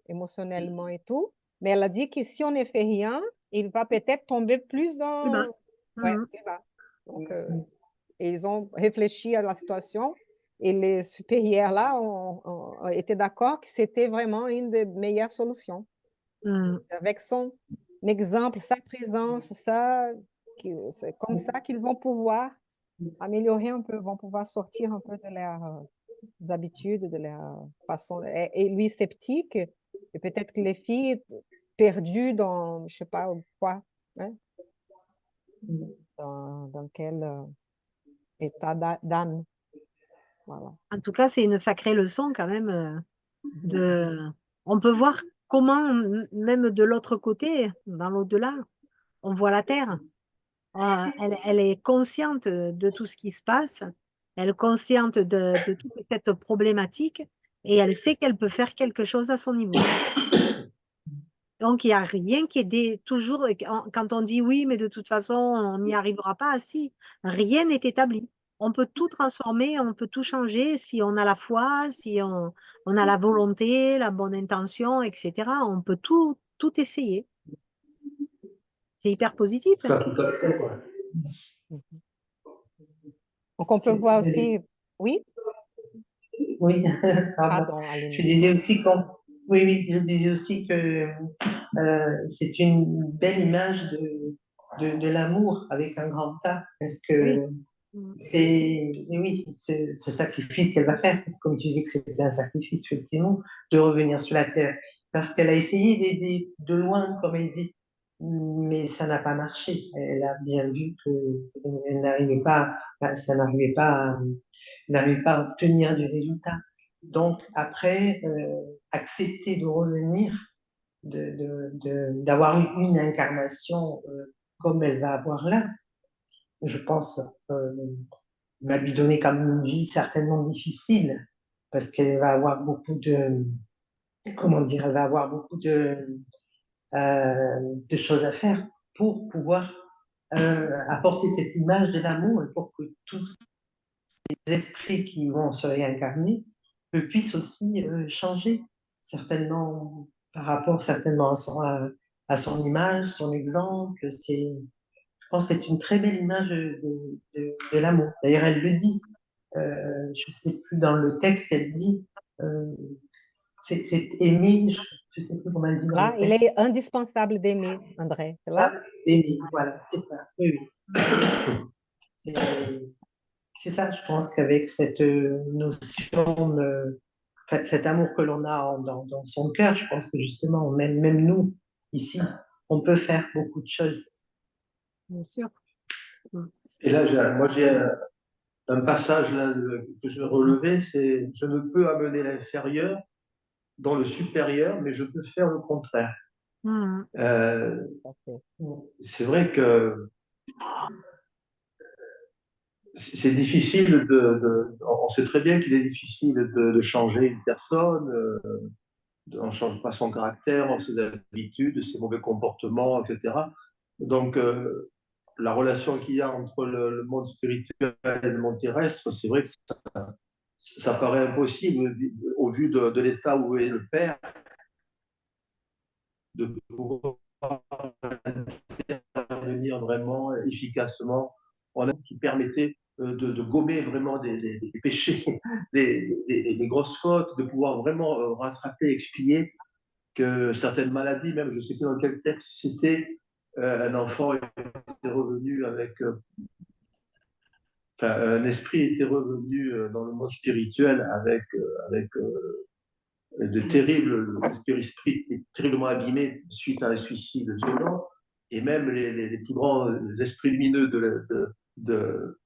émotionnellement et tout, mais elle a dit que si on ne fait rien, il va peut-être tomber plus Plus bas. dans ouais, Mm. plus bas. Donc et ils ont réfléchi à la situation et les supérieurs là ont été d'accord que c'était vraiment une des meilleures solutions. Mm. Avec son exemple, sa présence, ça, C'est comme ça qu'ils vont pouvoir améliorer un peu, vont pouvoir sortir un peu de leurs habitudes, de leur façon. Et lui sceptique, et peut-être que les filles perdues dans, je sais pas quoi, hein, dans quel état d'âme. Voilà. En tout cas, c'est une sacrée leçon quand même. On peut voir comment, même de l'autre côté, dans l'au-delà, on voit la Terre. Elle est consciente de tout ce qui se passe, elle est consciente de toute cette problématique et elle sait qu'elle peut faire quelque chose à son niveau. Donc, il n'y a rien qui est toujours, quand on dit oui, mais de toute façon, on n'y arrivera pas, si, rien n'est établi. On peut tout transformer, on peut tout changer si on a la foi, si on a la volonté, la bonne intention, etc. On peut tout essayer. C'est hyper positif. Ça, tout à fait, ouais. Mhm. Donc, on peut voir aussi, oui, Oui, pardon. pardon, Je Aline. disais aussi oui, oui, je disais aussi que c'est une belle image de l'amour avec un grand A, parce Oui, que oui, c'est ce sacrifice qu'elle va faire, parce que comme tu disais que c'était un sacrifice, effectivement, de revenir sur la terre, parce qu'elle a essayé d'aider de loin, comme elle dit, mais ça n'a pas marché. Elle a bien vu qu'elle n'arrivait pas, ça n'arrivait pas à obtenir du résultat. Donc après, accepter de revenir, d'avoir une incarnation comme elle va avoir là, je pense, va lui donner comme une vie certainement difficile, parce qu'elle va avoir beaucoup comment dire, elle va avoir beaucoup de choses à faire pour pouvoir apporter cette image de l'amour et pour que tous ces esprits qui vont se réincarner puissent aussi changer, certainement par rapport certainement à son image, son exemple. Je pense que c'est une très belle image de l'amour. D'ailleurs, elle le dit. Je ne sais plus dans le texte, elle dit, euh, c'est aimer, je ne sais plus comment elle dit dans là, le il texte. est indispensable d'aimer, André. C'est Ah, là? aimer, voilà, c'est ça. Oui, oui. C'est c'est ça, je pense qu'avec cette notion enfin, cet amour que l'on a dans son cœur, je pense que justement, même nous, ici, on peut faire beaucoup de choses. Bien sûr. Et là, moi, j'ai un passage là, que je relevais, c'est je ne peux amener l'inférieur dans le supérieur, mais je peux faire le contraire. Mhm. Euh, Parfait. c'est vrai que c'est difficile on sait très bien qu'il est difficile de changer une personne, on ne change pas son caractère, ses habitudes, ses mauvais comportements, etc. Donc, la relation qu'il y a entre le monde spirituel et le monde terrestre, c'est vrai que ça paraît impossible au vu de l'état où est le Père, de pouvoir intervenir vraiment efficacement en un qui permettait de gommer vraiment des péchés, des grosses fautes, de pouvoir vraiment rattraper, expier que certaines maladies, même je ne sais plus dans quel texte c'était, un enfant était revenu avec, enfin, un esprit était revenu dans le monde spirituel avec de terribles, l'esprit est terriblement abîmé suite à un suicide violent, et même les plus grands esprits lumineux de,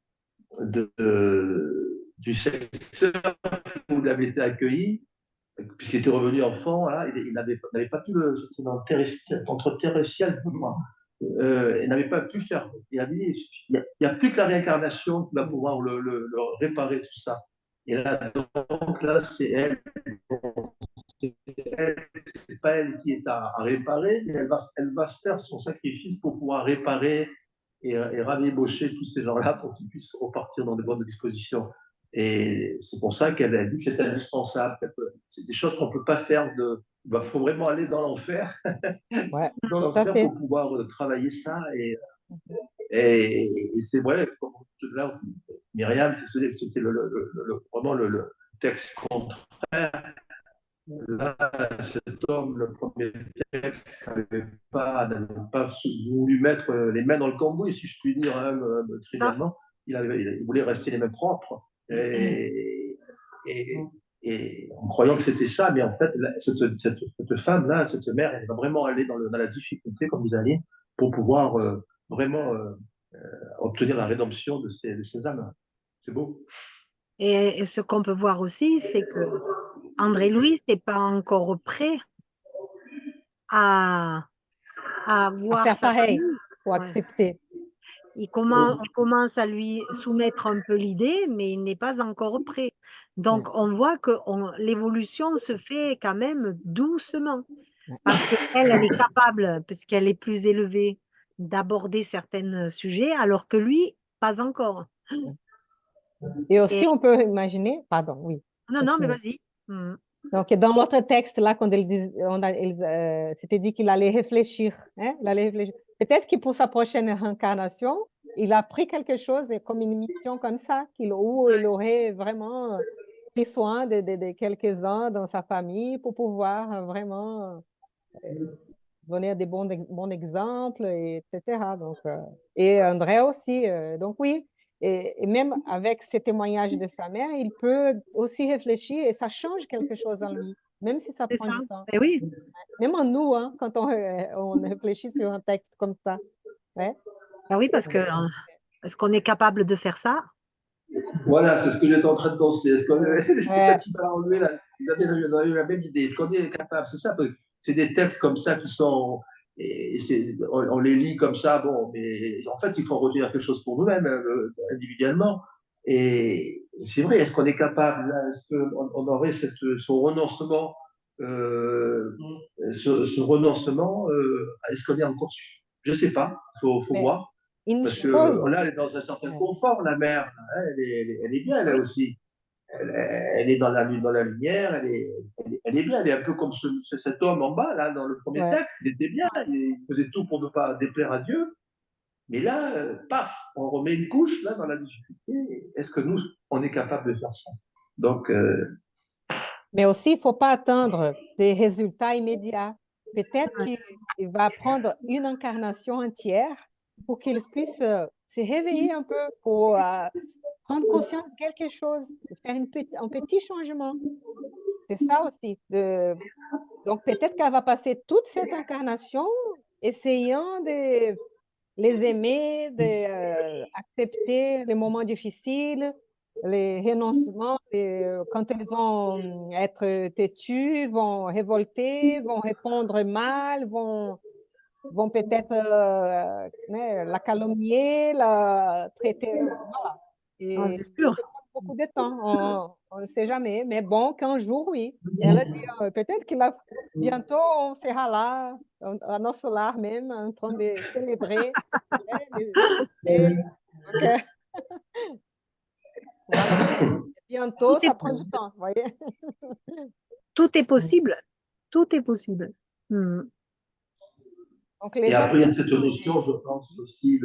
du secteur où il avait été accueilli, puisqu'il était revenu enfant, voilà, il n'avait pas pu le, entre terre et ciel, il n'avait pas pu faire. Il a dit, il n'y a plus que la réincarnation qui va pouvoir le réparer tout ça. Et là, donc, là, c'est pas elle qui est à réparer, mais elle va faire son sacrifice pour pouvoir réparer et rabébaucher tous ces gens-là pour qu'ils puissent repartir dans de bonnes dispositions. Et c'est pour ça qu'elle a dit que c'était indispensable. C'est des choses qu'on ne peut pas faire. Il faut vraiment aller dans l'enfer, Ouais, dans tout à l'enfer fait. pour pouvoir travailler ça. Mhm. Et c'est vrai, comme là, Myriam, c'était vraiment le texte contraire. Là, cet homme, le premier texte, n'avait pas voulu mettre les mains dans le cambouis, si je puis dire, hein, Ça, trivialement. Il voulait rester les mains propres. Et, en croyant que c'était ça, mais en fait, cette femme-là, cette mère, elle va vraiment aller dans la difficulté, comme vous allez, pour pouvoir vraiment obtenir la rédemption de ces âmes. C'est beau. et ce qu'on peut voir aussi, c'est que André-Louis n'est pas encore prêt à, à À voir faire sa pareil, famille. pour Ouais. accepter. On commence à lui soumettre un peu l'idée, mais il n'est pas encore prêt. Donc, Ouais. on voit que l'évolution se fait quand même doucement, Ouais. parce qu'elle, elle est capable, puisqu'elle est plus élevée, d'aborder certains sujets, alors que lui, pas encore. Et Et, aussi, on peut imaginer, pardon, oui, non, mais continue. vas-y. Donc, dans l'autre texte, là, quand c'était dit qu'il allait réfléchir, hein, il allait réfléchir. Peut-être que pour sa prochaine réincarnation, il a pris quelque chose comme une mission comme ça, où il aurait vraiment pris soin de quelques-uns dans sa famille pour pouvoir vraiment donner des bons exemples, etc. Donc, et André aussi. Donc oui, et même avec ces témoignages de sa mère, il peut aussi réfléchir et ça change quelque chose en lui, même si ça C'est prend ça. du temps. Et oui, Même en nous, hein, quand on réfléchit sur un texte comme ça. Ouais. ah oui, parce que est-ce qu'on est capable de faire ça? Voilà, c'est ce que j'étais en train de penser. Est-ce qu'on Ouais. qui parle enlever là, vous avez eu la même idée. Est-ce qu'on est capable? C'est ça, c'est des textes comme ça qui sont, on les lit comme ça, bon, mais en fait, il faut retenir quelque chose pour nous-mêmes, individuellement. Et c'est vrai, est-ce qu'on est capable, là, est-ce qu'on aurait ce renoncement, ce renoncement, est-ce qu'on est encore, je sais pas, faut Mais voir. une Parce que chose, là, elle est dans un certain ouais. confort, la mère. Hein, elle est bien, là Oui, aussi. Elle est dans la lumière, elle est bien. Elle est un peu comme cet homme en bas, là, dans le premier Ouais. texte. Il était bien, il faisait tout pour ne pas déplaire à Dieu. Mais là, paf, on remet une couche, là, dans la difficulté. Est-ce que nous, on est capable de faire ça? Donc, Mais aussi, il ne faut pas attendre des résultats immédiats. Peut-être ouais, qu'il va prendre une incarnation entière pour qu'il puisse se réveiller un peu, pour prendre conscience de quelque chose, de faire un petit changement. C'est ça aussi. Donc, peut-être qu'elle va passer toute cette incarnation essayant de les aimer, d'accepter les moments difficiles, les renoncements, quand elles vont être têtues, vont révolter, vont répondre mal, vont peut-être la calomnier, la traiter. Voilà. Et c'est ça sûr. peut prendre beaucoup de temps, on ne sait jamais. Mais bon, qu'un jour, oui. Elle a dit, peut-être que là, bientôt, on sera là, à notre lar même, en train de célébrer, hein, les fêtes. Donc, voilà. Tout Bientôt, est, ça prend du temps, vous voyez. tout est possible. Tout est possible. Donc, les et gens après, il y a peuvent cette changer. notion, je pense aussi,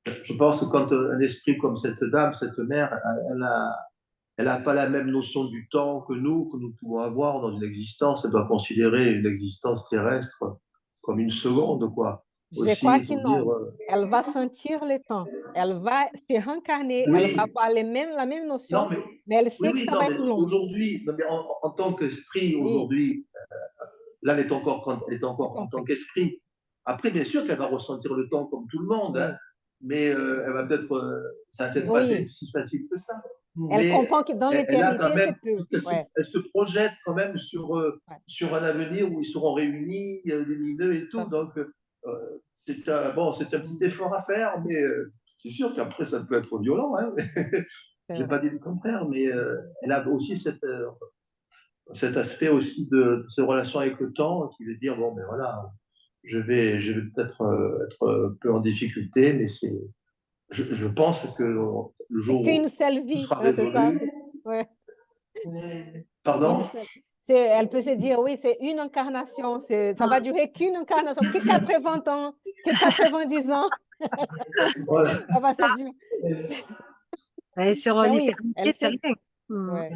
je pense que quand un esprit comme cette dame, cette mère, elle n'a pas la même notion du temps que nous pouvons avoir dans une existence. Elle doit considérer une existence terrestre comme une seconde, quoi. Je Aussi, crois il que faut dire, non. Elle va sentir le temps. Elle va se réincarner. Elle va oui, avoir la même non, notion, mais, mais elle oui, sait que oui, ça non, va mais être long. aujourd'hui, non, mais en tant qu'esprit, Oui, aujourd'hui, là, elle est j'ai encore en tant compris. qu'esprit. Après, bien sûr qu'elle va ressentir le temps comme tout le monde, hein, Oui, mais elle va peut-être, ça va peut-être pas être oui. si facile que ça. Elle Mais comprend que dans elle a quand l'éternité, même, c'est plus. Ouais, elle se projette quand même ouais, sur un avenir où ils seront réunis, lumineux et tout tout. à fait. Donc, c'est un petit effort à faire, mais c'est sûr qu'après, ça peut être violent. Hein. C'est Je n'ai vrai. pas dit le contraire, mais elle a aussi cet aspect aussi de ses relations avec le temps qui veut dire, bon, ben voilà, je vais peut-être être un peu en difficulté, mais je pense que le C'est jour qu'une où seule tout vie, sera hein, c'est ça. résolu, Ouais, une pardon? seule. Elle peut se dire, oui, c'est une incarnation. Ça va durer qu'une incarnation, que 80 ans, que 90 ans. Voilà. Ça va se dire. Et sur Mais oui, l'éternité, elle c'est sait. rien. Ouais.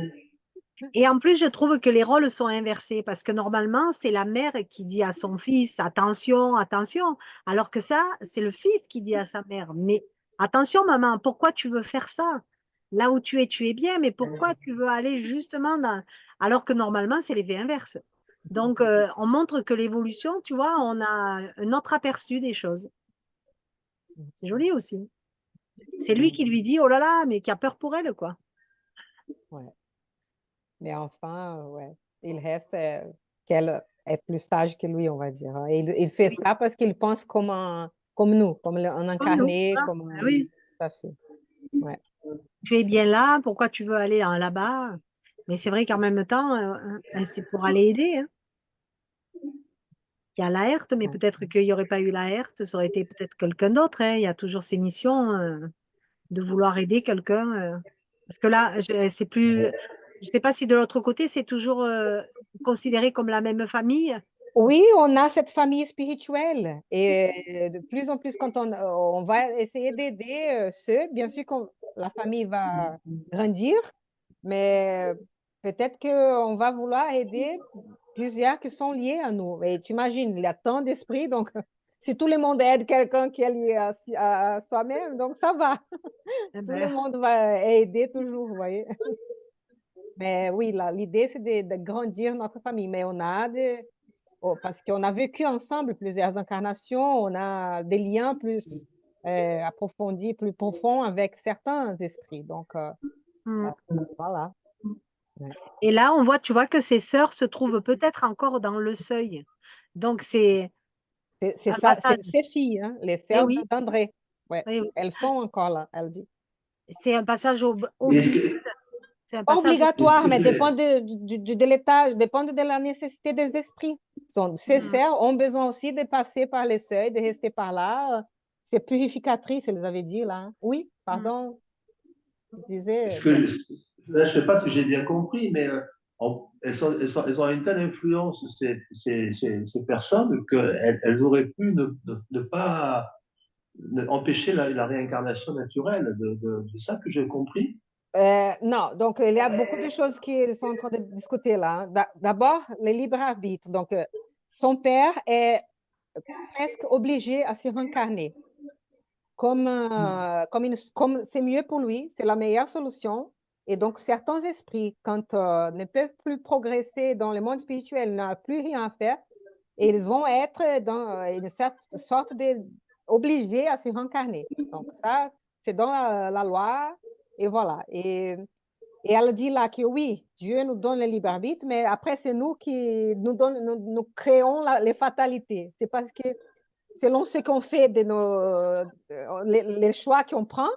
Et en plus, je trouve que les rôles sont inversés parce que normalement, c'est la mère qui dit à son fils, attention, attention, alors que ça, c'est le fils qui dit à sa mère, mais attention, maman, pourquoi tu veux faire ça? Là où tu es bien, mais pourquoi tu veux aller justement dans... Alors que normalement, c'est l'effet inverse. Donc, on montre que l'évolution, tu vois, on a un autre aperçu des choses. C'est joli aussi. C'est lui qui lui dit, oh là là, mais qui a peur pour elle, quoi. Ouais. Mais enfin, ouais, il reste qu'elle est plus sage que lui, on va dire, hein. Il fait ça parce qu'il pense comme nous, comme un Comme nous, incarné, voilà. comme Ah oui, tout à fait. Ouais. tu es bien là, pourquoi tu veux aller là-bas? Mais c'est vrai qu'en même temps, c'est pour aller aider, hein. Il y a Laerte, mais Ouais. peut-être qu'il n'y aurait pas eu Laerte, ça aurait été peut-être quelqu'un d'autre, hein. Il y a toujours ces missions de vouloir aider quelqu'un. Parce que là, c'est plus, je ne sais pas si de l'autre côté, c'est toujours considéré comme la même famille. Oui, on a cette famille spirituelle et de plus en plus quand on va essayer d'aider ceux, bien sûr que la famille va grandir, mais peut-être qu'on va vouloir aider plusieurs qui sont liés à nous. Et tu imagines, il y a tant d'esprits, donc si tout le monde aide quelqu'un qui est lié à soi-même, donc ça va. Eh Tout le ben, monde va aider toujours, vous voyez. Mais oui, l'idée, c'est de grandir notre famille. Mais on a parce qu'on a vécu ensemble plusieurs incarnations, on a des liens plus approfondis, plus profonds avec certains esprits. Donc, hmm. voilà. Ouais. Et là, on voit, tu vois que ces sœurs se trouvent peut-être encore dans le seuil. Donc, c'est C'est un ça, passage. ses filles, hein, les Eh sœurs oui, d'André. Ouais, eh oui. elles sont encore là, elle dit. C'est un passage Et est-ce obligé. que, C'est un Pas passage est-ce obligatoire, que mais tu dépend de l'état, dépend de la nécessité des esprits. Ces obligé. sœurs ont besoin aussi de passer par les seuils, de rester par là. C'est purificatrice, elles avaient dit là. Oui, pardon, je disais. est-ce que là, je ne sais pas si j'ai bien compris, mais elles ont une telle influence, ces personnes, qu'elles auraient pu ne pas empêcher la réincarnation naturelle. C'est ça que j'ai compris. Non, donc il y a beaucoup de choses qu'ils sont en train de discuter là, hein. D'abord, le libre arbitre. Donc, son père est presque obligé à se réincarner. Comme c'est mieux pour lui, c'est la meilleure solution. Et donc, certains esprits, quand ne peuvent plus progresser dans le monde spirituel, n'ont plus rien à faire, et ils vont être dans une certaine sorte de obligés à se réincarner. Donc, ça, c'est dans la loi, et voilà. Et elle dit là que oui, Dieu nous donne le libre arbitre, mais après, c'est nous qui nous créons les fatalités. C'est parce que selon ce qu'on fait de les choix qu'on prend,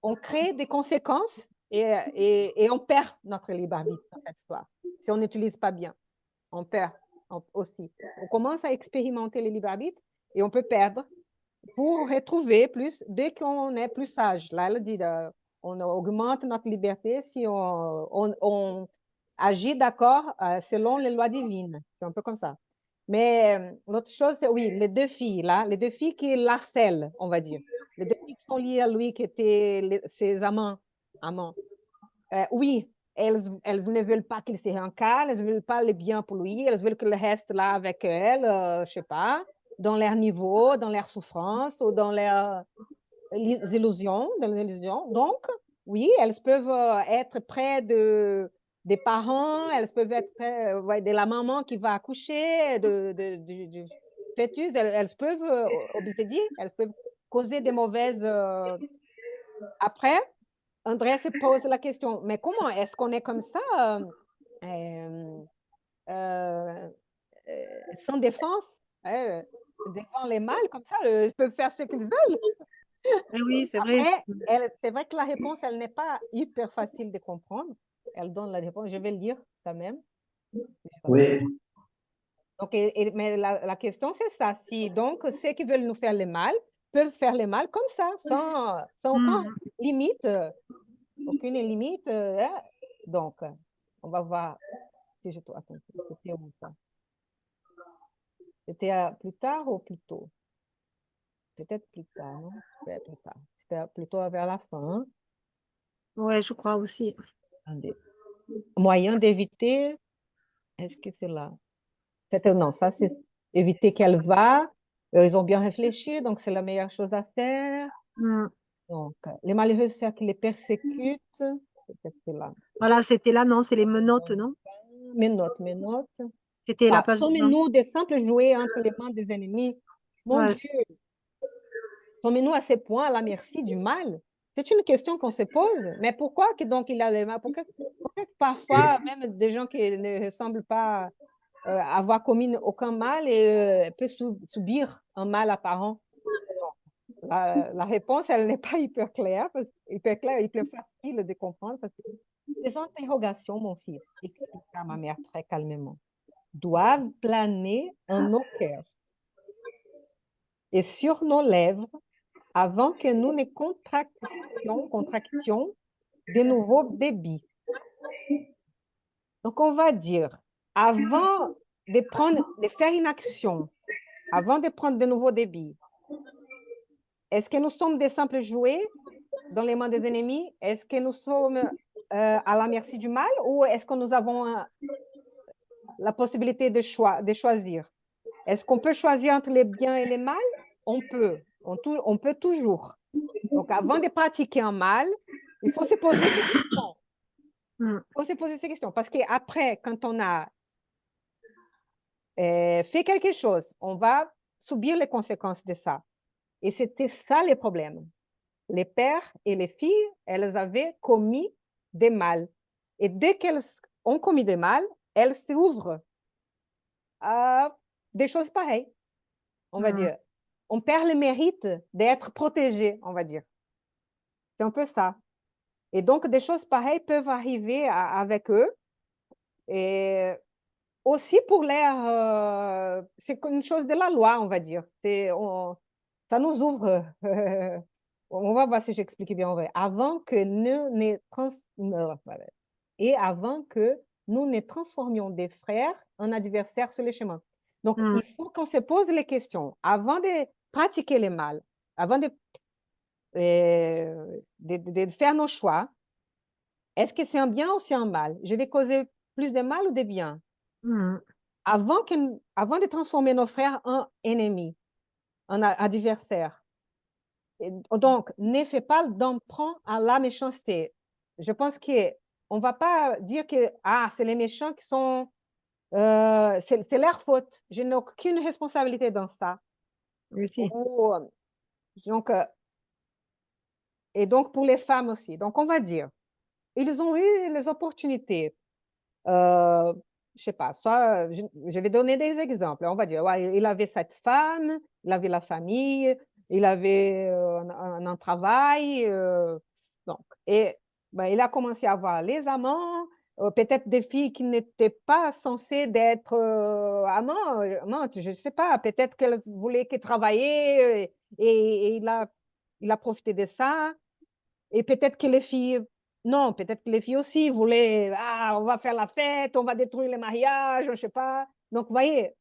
on crée des conséquences et on perd notre libre arbitre dans cette histoire. Si on n'utilise pas bien, on perd aussi. On commence à expérimenter le libre arbitre et on peut perdre pour retrouver plus dès qu'on est plus sage. Là, elle dit, on augmente notre liberté si on agit d'accord selon les lois divines. C'est un peu comme ça. Mais l'autre chose, c'est oui, les deux filles, là, les deux filles qui l'harcèlent, on va dire. Les deux filles qui sont liées à lui, qui étaient ses amants. Oui, elles ne veulent pas qu'il se réincarne, elles ne veulent pas le bien pour lui, elles veulent qu'il reste là avec elles, je ne sais pas, dans leur niveau, dans leur souffrance ou dans leurs illusions, dans les illusions. Donc, oui, elles peuvent être près des parents, elles peuvent être près ouais, de la maman qui va accoucher, du fœtus, elles peuvent obséder, elles peuvent causer des mauvaises... Après, André se pose la question, mais comment est-ce qu'on est comme ça, euh, euh, sans défense, devant les mâles, comme ça, ils peuvent faire ce qu'ils veulent. Eh oui, c'est vrai. Après, c'est vrai que la réponse, elle n'est pas hyper facile de comprendre. Elle donne la réponse, je vais le lire quand même. Oui. Donc, mais la question, c'est ça. Si donc ceux qui veulent nous faire le mal peuvent faire le mal comme ça, sans aucune Mhm. limite, aucune limite. Hein. Donc, on va voir si je trouve. Attends, c'était où ça? C'était plus tard ou plus tôt? Peut-être plus tard, non? Ouais, plus tard. C'était plutôt vers la fin. Ouais, je crois aussi. Attendez. moyen d'éviter, est-ce que c'est là? Non, ça, c'est éviter qu'elle va. Ils ont bien réfléchi, donc c'est la meilleure chose à faire. Mm. Donc, les malheureux, c'est qui les persécutent. Peut-être c'est là. Voilà, c'était là, non, c'est les menottes, non? Mes notes, mes notes. C'était la Ah, page non. sommes-nous des simples jouets entre les mains des ennemis? Mon Ouais. Dieu, sommes-nous à ce point à la merci du mal? C'est une question qu'on se pose. Mais pourquoi que donc il a les mains? Pourquoi que parfois, même des gens qui ne semblent pas avoir commis aucun mal et peut subir un mal apparent? La réponse, elle n'est pas hyper claire, hyper facile de comprendre parce que ces interrogations, mon fils, expliqua ma mère très calmement, doivent planer en nos cœurs et sur nos lèvres avant que nous ne contractions de nouveaux débits. Donc, on va dire, avant de faire une action, avant de prendre de nouveaux débits, est-ce que nous sommes des simples jouets dans les mains des ennemis? Est-ce que nous sommes à la merci du mal ou est-ce que nous avons la possibilité de choisir? Est-ce qu'on peut choisir entre les biens et les mal? On peut. On peut toujours. Donc, avant de pratiquer un mal, il faut se poser ces questions. Mm. Il faut se poser ces questions. Parce qu'après, quand on a fait quelque chose, on va subir les conséquences de ça. Et c'était ça le problème. Les pères et les filles, elles avaient commis des mal. Et dès qu'elles ont commis des mal, elles s'ouvrent à des choses pareilles, on va Mm. dire. On perd le mérite d'être protégé, on va dire. C'est un peu ça. Et donc, des choses pareilles peuvent arriver avec eux. Et aussi pour l'air, c'est une chose de la loi, on va dire. Ça nous ouvre. On va voir si j'explique bien en vrai. Avant que nous ne voilà. Et avant que nous ne transformions des frères en adversaires sur le chemin. Donc, Mm. il faut qu'on se pose les questions avant de pratiquer le mal, avant de faire nos choix. Est-ce que c'est un bien ou c'est un mal? Je vais causer plus de mal ou de bien? Mm. Avant de transformer nos frères en ennemis, en adversaires. Donc, ne fais pas d'emprunt à la méchanceté. Je pense qu'on ne va pas dire que c'est les méchants qui sont... c'est leur faute. Je n'ai aucune responsabilité dans ça. Oui, si. Donc, et donc, pour les femmes aussi. Donc, on va dire, ils ont eu les opportunités. Euh, je sais pas, soit, je vais donner des exemples. On va dire, ouais, il avait cette femme, il avait la famille, il avait un travail. Donc, et ben, il a commencé à avoir les amants, peut-être des filles qui n'étaient pas censées d'être amantes, je ne sais pas, peut-être qu'elles voulaient que travailler et il a profité de ça. Et peut-être que les filles non, peut-être que les filles aussi voulaient: «Ah, on va faire la fête, on va détruire les mariages», je sais pas. Donc vous voyez,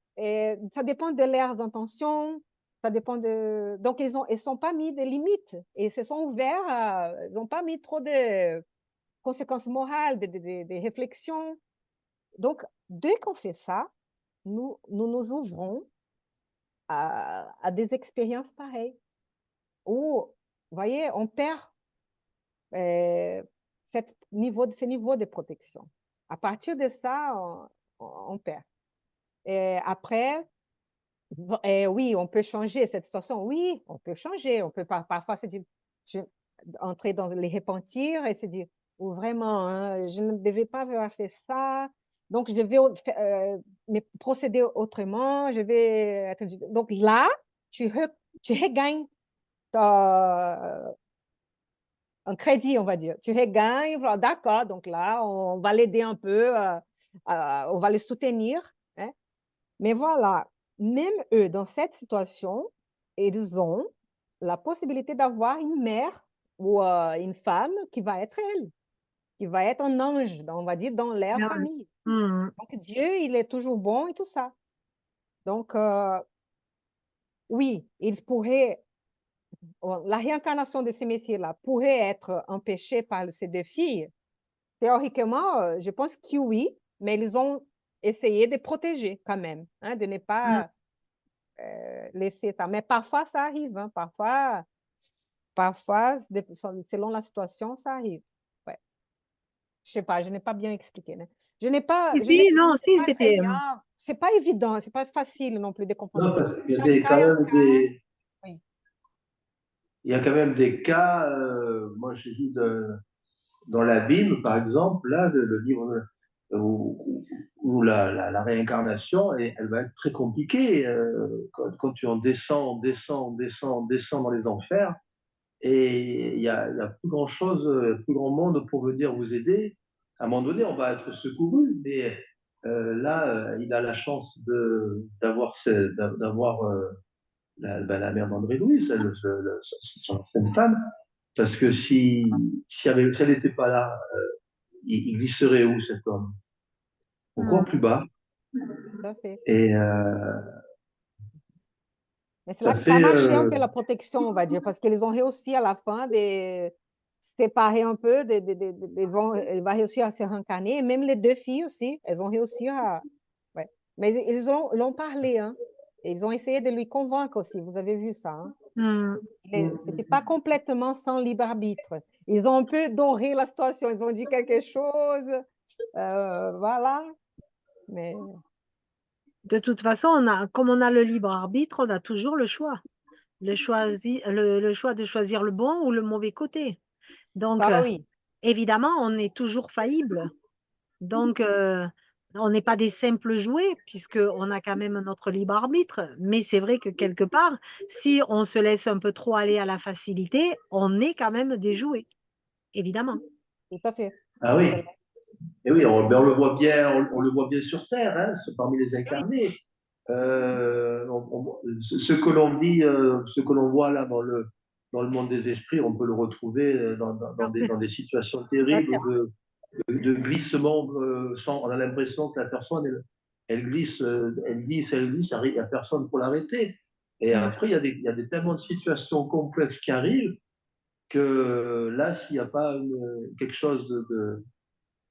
ça dépend de leurs intentions, ça dépend de donc ils sont pas mis des limites et se sont ouverts à ils ont pas mis trop de conséquences morales, des réflexions. Donc dès qu'on fait ça, nous nous ouvrons à des expériences pareilles où, vous voyez, on perd euh, ces niveaux de protection. À partir de ça, on perd. Et après, oui, on peut changer cette situation. Oui, on peut changer. On peut parfois se dire, entrer dans les repentir et se dire, ou vraiment, hein, je ne devais pas avoir fait ça. Donc, je vais procéder autrement. Je vais donc là, tu regagnes ta, un crédit, on va dire. Tu regagnes, voilà, d'accord, donc là, on va l'aider un peu, on va le soutenir, hein. Mais voilà, même eux, dans cette situation, ils ont la possibilité d'avoir une mère ou une femme qui va être elle, qui va être un ange, on va dire, dans leur Ah ouais. famille. Mm. Donc Dieu, il est toujours bon et tout ça. Donc, oui, ils pourraient la réincarnation de ces messieurs-là pourrait être empêchée par ces 2 filles. théoriquement, je pense que oui, mais ils ont essayé de protéger quand même, hein, de ne pas laisser ça. Mais parfois, ça arrive, hein, parfois, selon la situation, ça arrive. Ouais. Je sais pas, je n'ai pas bien expliqué, né. Si, Je n'explique non, si, pas très c'était, bien. C'est pas évident, c'est pas facile non plus de comprendre. Non, Parce que parce qu'il y a chaque cas quand est un même cas. Oui, il y a quand même des cas, moi j'ai vu dans la Bible, par exemple, là, le livre où la réincarnation, elle va être très compliquée quand tu en descends, descends dans les enfers, et il y a plus grand chose, plus grand monde pour venir vous aider. À un moment donné, on va être secouru, mais là, il a la chance d'avoir la mère d'André Louis, son ancienne femme, parce que si elle n'était pas là, il glisserait où cet homme? Encore plus bas. tout à fait. Et Mais c'est ça là que ça a fait. marché un peu la protection, on va dire, parce qu'ils ont réussi à la fin de séparer un peu, ils vont réussir à se réincarner, et même les deux filles aussi, elles ont réussi à. Ouais. Mais l'ont parlé, hein. Et ils ont essayé de lui convaincre aussi, vous avez vu ça, hein. C'était pas complètement sans libre arbitre. Ils ont un peu doré la situation, ils ont dit quelque chose, voilà. Mais de toute façon, comme on a le libre arbitre, on a toujours le choix. Le choix de choisir le bon ou le mauvais côté. Donc, ça, oui, évidemment, on est toujours faillible. Donc, on n'est pas des simples jouets, puisqu'on a quand même notre libre arbitre. Mais c'est vrai que quelque part, si on se laisse un peu trop aller à la facilité, on est quand même des jouets, évidemment. tout à fait. Ah oui, C'est là. et oui, on le voit bien, on le voit bien sur Terre, hein, parmi les incarnés. Ce que l'on vit, ce que l'on voit là dans le monde des esprits, on peut le retrouver dans des situations terribles de glissement. On a l'impression que la personne, elle glisse, il n'y a personne pour l'arrêter. Et après, il y a tellement de situations complexes qui arrivent que là, s'il n'y a pas quelque chose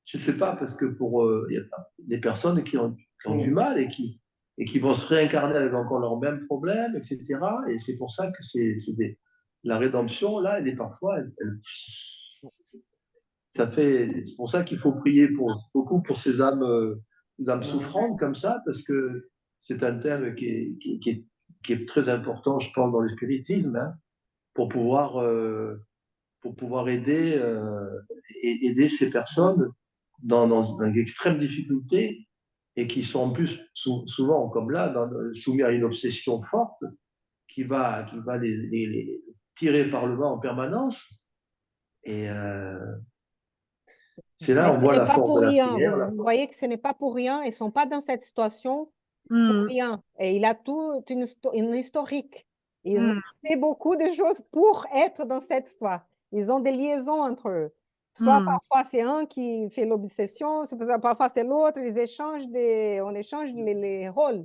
je ne sais pas, parce que il y a des personnes qui ont du mal et qui vont se réincarner avec encore leurs mêmes problèmes, etc. Et c'est pour ça que la rédemption, là, elle est parfois, c'est pour ça qu'il faut prier beaucoup pour ces âmes souffrantes comme ça, parce que c'est un thème qui est très important, je pense, dans le spiritisme, hein, pour pouvoir, euh, pour pouvoir aider ces personnes dans d'extrêmes difficultés et qui sont en plus souvent, comme là, soumis à une obsession forte qui va les tirer par le bas en permanence. Et c'est là Mais on ce voit n'est la pas force de pour la rien. prière. Vous voyez que ce n'est pas pour rien. Ils ne sont pas dans cette situation pour Mm, rien. Et il a toute une historique. Ils ont mm, fait beaucoup de choses pour être dans cette histoire. Ils ont des liaisons entre eux. Soit mm. parfois c'est un qui fait l'obsession, parfois c'est l'autre, on échange les rôles.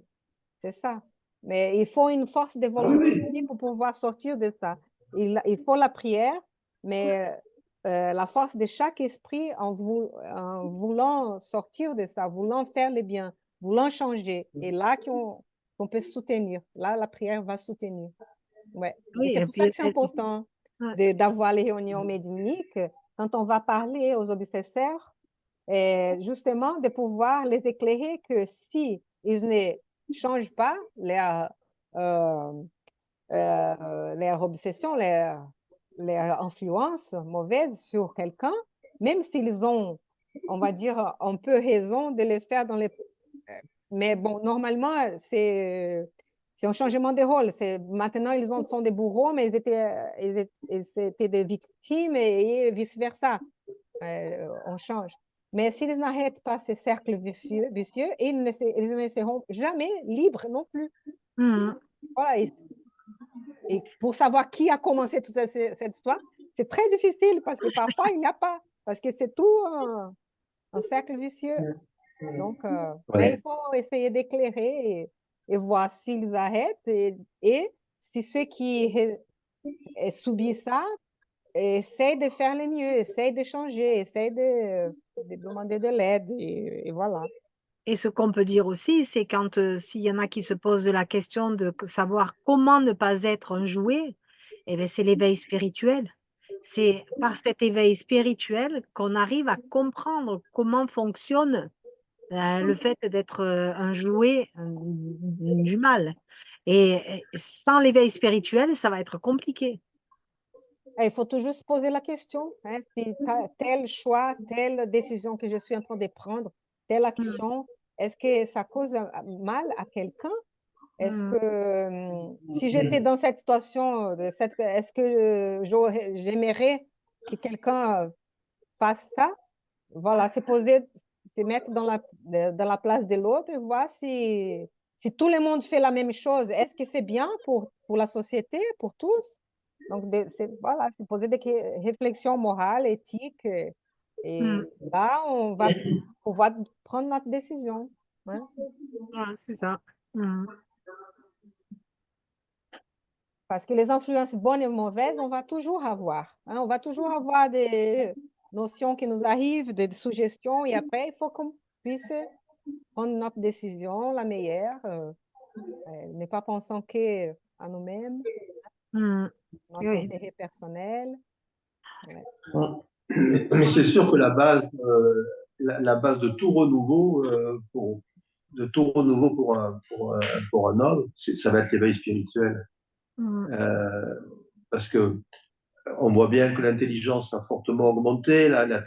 C'est ça. Mais il faut une force de Ah oui, volonté oui. aussi pour pouvoir sortir de ça. Il faut la prière, mais la force de chaque esprit en voulant sortir de ça, voulant faire le bien, voulant changer. Et là qu'on peut soutenir. Là, la prière va soutenir. Ouais. Et Oui, c'est et pour ça puis, que c'est important ouais. d'avoir les réunions médiumniques quand on va parler aux obsesseurs, justement de pouvoir les éclairer que si ils ne changent pas euh, leur obsession, leur influence mauvaise sur quelqu'un, même s'ils ont, on va dire, un peu raison de le faire mais bon, normalement, c'est un changement de rôle. Maintenant, sont des bourreaux, mais ils étaient des victimes et vice-versa. On change. Mais s'ils n'arrêtent pas ces cercles vicieux, ils ne seront jamais libres non plus. Mm. Voilà. Et pour savoir qui a commencé toute cette histoire, c'est très difficile parce que parfois, il n'y a pas. Parce que c'est tout un cercle vicieux. Donc, mais il Ouais. faut essayer d'éclairer et voir s'ils arrêtent et si ceux qui subissent ça essaye de faire le mieux, essaye de changer, essaye de demander de l'aide et voilà. Et ce qu'on peut dire aussi, c'est quand s'il y en a qui se posent la question de savoir comment ne pas être un jouet, eh bien, c'est l'éveil spirituel. C'est par cet éveil spirituel qu'on arrive à comprendre comment fonctionne le fait d'être un jouet du mal. Et sans l'éveil spirituel, ça va être compliqué. Il faut toujours se poser la question, hein, si tel choix, telle décision que je suis en train de prendre, telle Mm, action, est-ce que ça cause mal à quelqu'un? Est-ce mm, que si j'étais dans cette situation, est-ce que j'aimerais que quelqu'un fasse ça? Voilà, se mettre dans la place de l'autre et voir si tout le monde fait la même chose, est-ce que c'est bien pour la société, pour tous? Donc, voilà, se poser des réflexions morales, éthiques, mm. et là, on va pouvoir prendre notre décision. Hein. Ouais, c'est ça. Mm. Parce que les influences bonnes et mauvaises, on va toujours avoir. Hein, on va toujours avoir des notions qui nous arrivent, des suggestions, et après, il faut qu'on puisse prendre notre décision, la meilleure, ne pas pensant qu'à nous-mêmes, Mm. notre Oui. intérêt personnel. Ouais. Mais c'est sûr que la base de tout renouveau, pour un homme, ça va être l'éveil spirituel. Mm. Parce que on voit bien que l'intelligence a fortement augmenté, la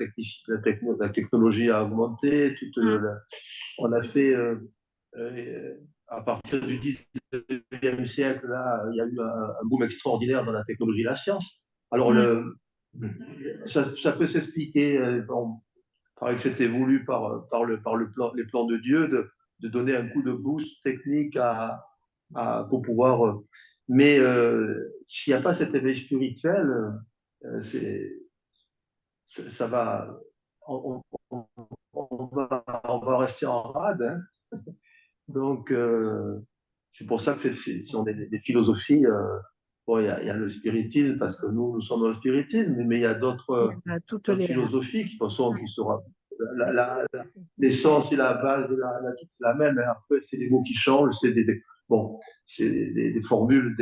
technologie a augmenté, Mm. on a fait, euh, à partir du 19e siècle, là, il y a eu un boom extraordinaire dans la technologie et la science. Alors, Mm. ça peut s'expliquer, on paraît que c'était voulu les plans de Dieu de donner un coup de boost technique pour pouvoir. Mais s'il n'y a pas cet éveil spirituel, ça va, on, on- on va rester en rade. Hein. Donc, c'est pour ça que ce sont des philosophies. Bon, il y a le spiritisme, parce que nous sommes dans le spiritisme, mais il y a Toutes d'autres les. philosophies qui Mm. qui sera. L'essence et la base de c'est la même. Hein. Après, c'est des mots qui changent, bon, c'est des formules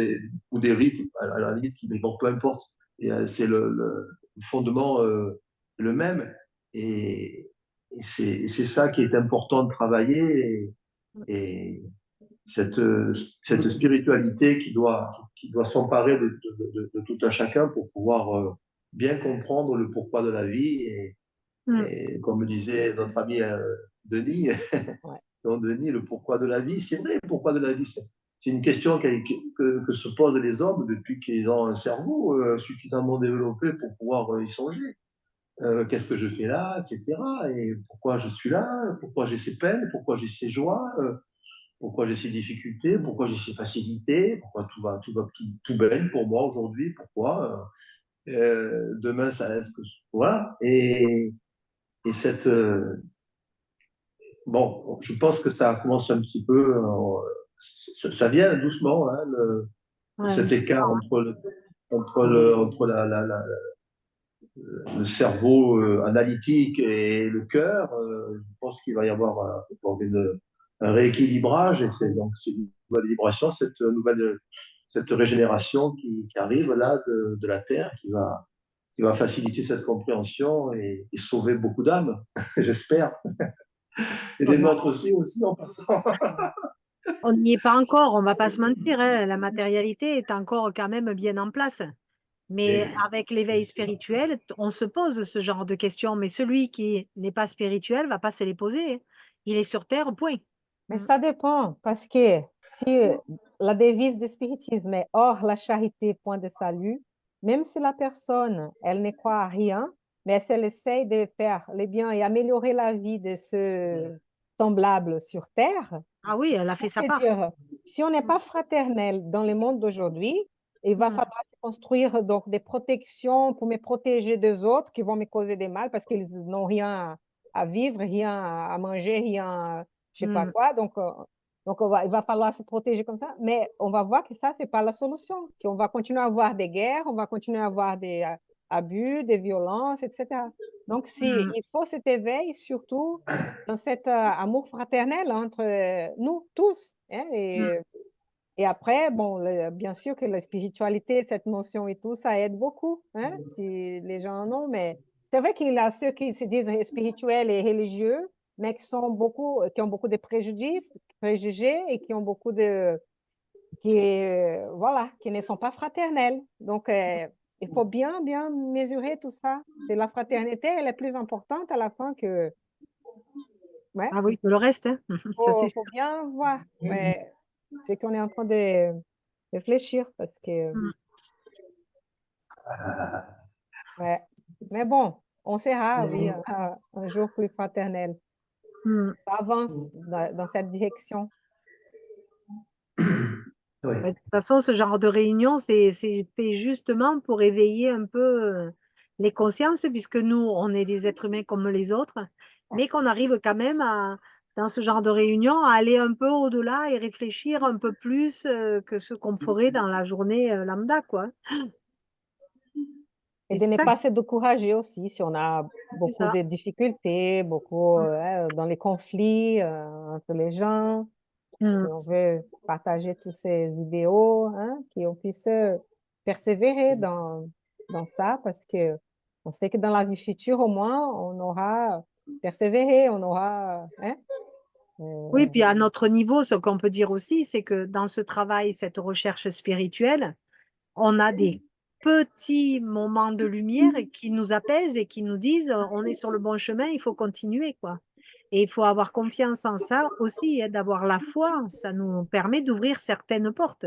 ou des rites, à la limite, mais bon, peu importe. C'est le fondement le même. Et, c'est ça qui est important de travailler. Et cette spiritualité qui doit s'emparer de tout un chacun pour pouvoir bien comprendre le pourquoi de la vie. Mm. Et comme disait notre ami Denis, Ouais. donc Denis, le pourquoi de la vie, c'est vrai, le pourquoi de la vie, c'est une question que se posent les hommes depuis qu'ils ont un cerveau suffisamment développé pour pouvoir y songer. Qu'est-ce que je fais là, etc. Et pourquoi je suis là, pourquoi j'ai ces peines, pourquoi j'ai ces joies, pourquoi j'ai ces difficultés, pourquoi j'ai ces facilités, pourquoi tout baigne pour moi aujourd'hui, pourquoi demain ça est-ce que voilà. Et bon, je pense que ça commence un petit peu, ça vient doucement, hein, Ouais, cet écart doucement, entre le cerveau analytique et le cœur. Je pense qu'il va y avoir un rééquilibrage, et c'est donc cette nouvelle vibration, cette régénération qui arrive là de la Terre, qui va faciliter cette compréhension et sauver beaucoup d'âmes, j'espère. Et hein. les nôtres aussi en passant. On n'y est pas encore, on va pas se mentir, hein. La matérialité est encore quand même bien en place. Mais Et, avec l'éveil spirituel, on se pose ce genre de questions. Mais celui qui n'est pas spirituel va pas se les poser, hein. Il est sur Terre, point. Mais Mm. ça dépend, parce que si la devise du spiritisme est hors la charité, point de salut, même si la personne, elle ne croit à rien, mais si elle essaye de faire le bien et améliorer la vie de ce semblable sur Terre, Ah oui, elle a fait sa c'est part. dire, si on n'est pas fraternel dans le monde d'aujourd'hui, il va Mm. falloir se construire donc des protections pour me protéger des autres qui vont me causer des mal parce qu'ils n'ont rien à vivre, rien à manger, rien, je sais pas Mm. quoi. Donc il va falloir se protéger comme ça. Mais on va voir que ça, c'est pas la solution. Qu'on va continuer à avoir des guerres, on va continuer à avoir abus, des violences, etc. Donc, il faut cet éveil, surtout dans cet amour fraternel entre nous tous. Hein, et après, bon, bien sûr que la spiritualité, cette notion et tout, ça aide beaucoup, hein, si les gens en ont, mais c'est vrai qu'il y a ceux qui se disent spirituels et religieux, mais qui ont beaucoup de préjugés et qui ont beaucoup voilà, qui ne sont pas fraternels. Donc, il faut bien, bien mesurer tout ça. C'est la fraternité, elle est plus importante à la fin que, ouais, Ah oui, que le reste, hein. Ça c'est faut sûr. bien voir. Ouais, c'est qu'on est en train de réfléchir parce que, Mmh. ouais. Mais bon, on sera, oui, un jour plus fraternel. Mmh. Ça avance dans cette direction. Oui. Bah, de toute façon, ce genre de réunion, c'est fait justement pour éveiller un peu les consciences, puisque nous, on est des êtres humains comme les autres, mais qu'on arrive quand même dans ce genre de réunion, à aller un peu au-delà et réfléchir un peu plus que ce qu'on ferait dans la journée lambda, quoi. Et Et de ne ça, pas se décourager aussi si on a c'est beaucoup ça. de difficultés, beaucoup, Mm. dans les conflits, entre les gens. Mm. Et on veut partager tous ces idéaux, hein, qu'on puisse persévérer dans ça parce que on sait que dans la vie future, au moins, on aura persévéré, on aura, hein, Oui, euh, puis à notre niveau, ce qu'on peut dire aussi, c'est que dans ce travail, cette recherche spirituelle, on a des petits moments de lumière qui nous apaisent et qui nous disent on est sur le bon chemin, il faut continuer, quoi. Et il faut avoir confiance en ça aussi, hein, d'avoir la foi, ça nous permet d'ouvrir certaines portes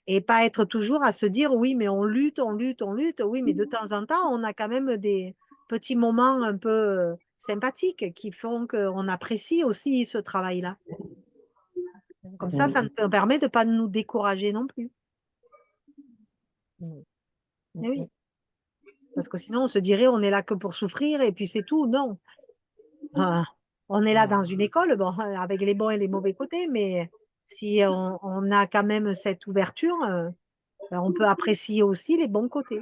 et pas être toujours à se dire oui, mais on lutte, on lutte, on lutte. Oui, mais de temps en temps, on a quand même des petits moments un peu sympathiques qui font qu'on apprécie aussi ce travail-là. Comme ça nous permet de ne pas nous décourager non plus. mm, mm, Eh mm. oui. Parce que sinon, on se dirait, on est là que pour souffrir et puis c'est tout. Non. Ah, on est là dans une école, bon, avec les bons et les mauvais côtés, mais si on a quand même cette ouverture, ben, on peut apprécier aussi les bons côtés.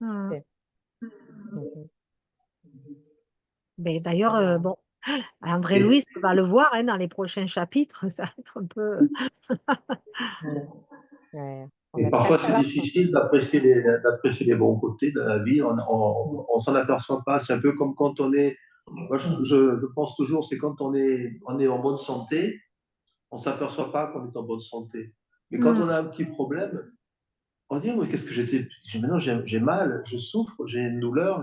Hmm. Ok. Mhm. Ben, d'ailleurs, bon, André-Louis va le voir hein, dans les prochains chapitres. Ça va être un peu. Ouais, on Et est parfois, presque à c'est la fin. difficile d'apprécier les bons côtés de la vie. On s'en aperçoit pas. C'est un peu comme quand on est. Moi, je pense toujours, c'est quand on est en bonne santé, on s'aperçoit pas qu'on est en bonne santé. Mais quand Hmm. on a un petit problème, on dit, mais qu'est-ce que j'étais. Maintenant, j'ai mal, je souffre, j'ai une douleur.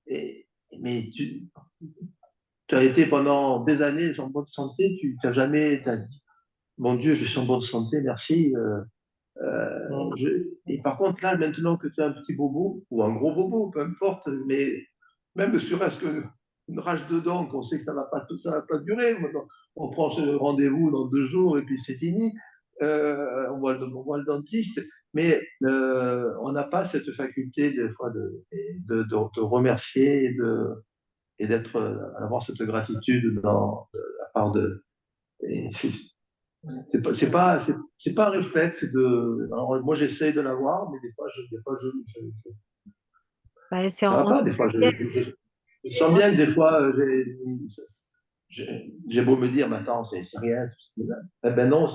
Et, mais tu as été pendant des années en bonne santé, tu n'as jamais. T'as dit, mon Dieu, je suis en bonne santé, merci. Et par contre, là, maintenant que tu as un petit bobo, ou un gros bobo, peu importe, mais même serait-ce qu'une rage de dents, qu'on sait que ça va pas durer, on prend ce rendez-vous dans 2 jours et puis c'est fini, on voit le dentiste, mais on n'a pas cette faculté des fois de remercier et d'avoir cette gratitude de la part de. C'est pas un réflexe de. Alors, moi, j'essaye de l'avoir, mais des fois, Ben, ça va pas. Des fois, je sens bien que des fois, j'ai beau me dire, maintenant, c'est rien. Eh ben non,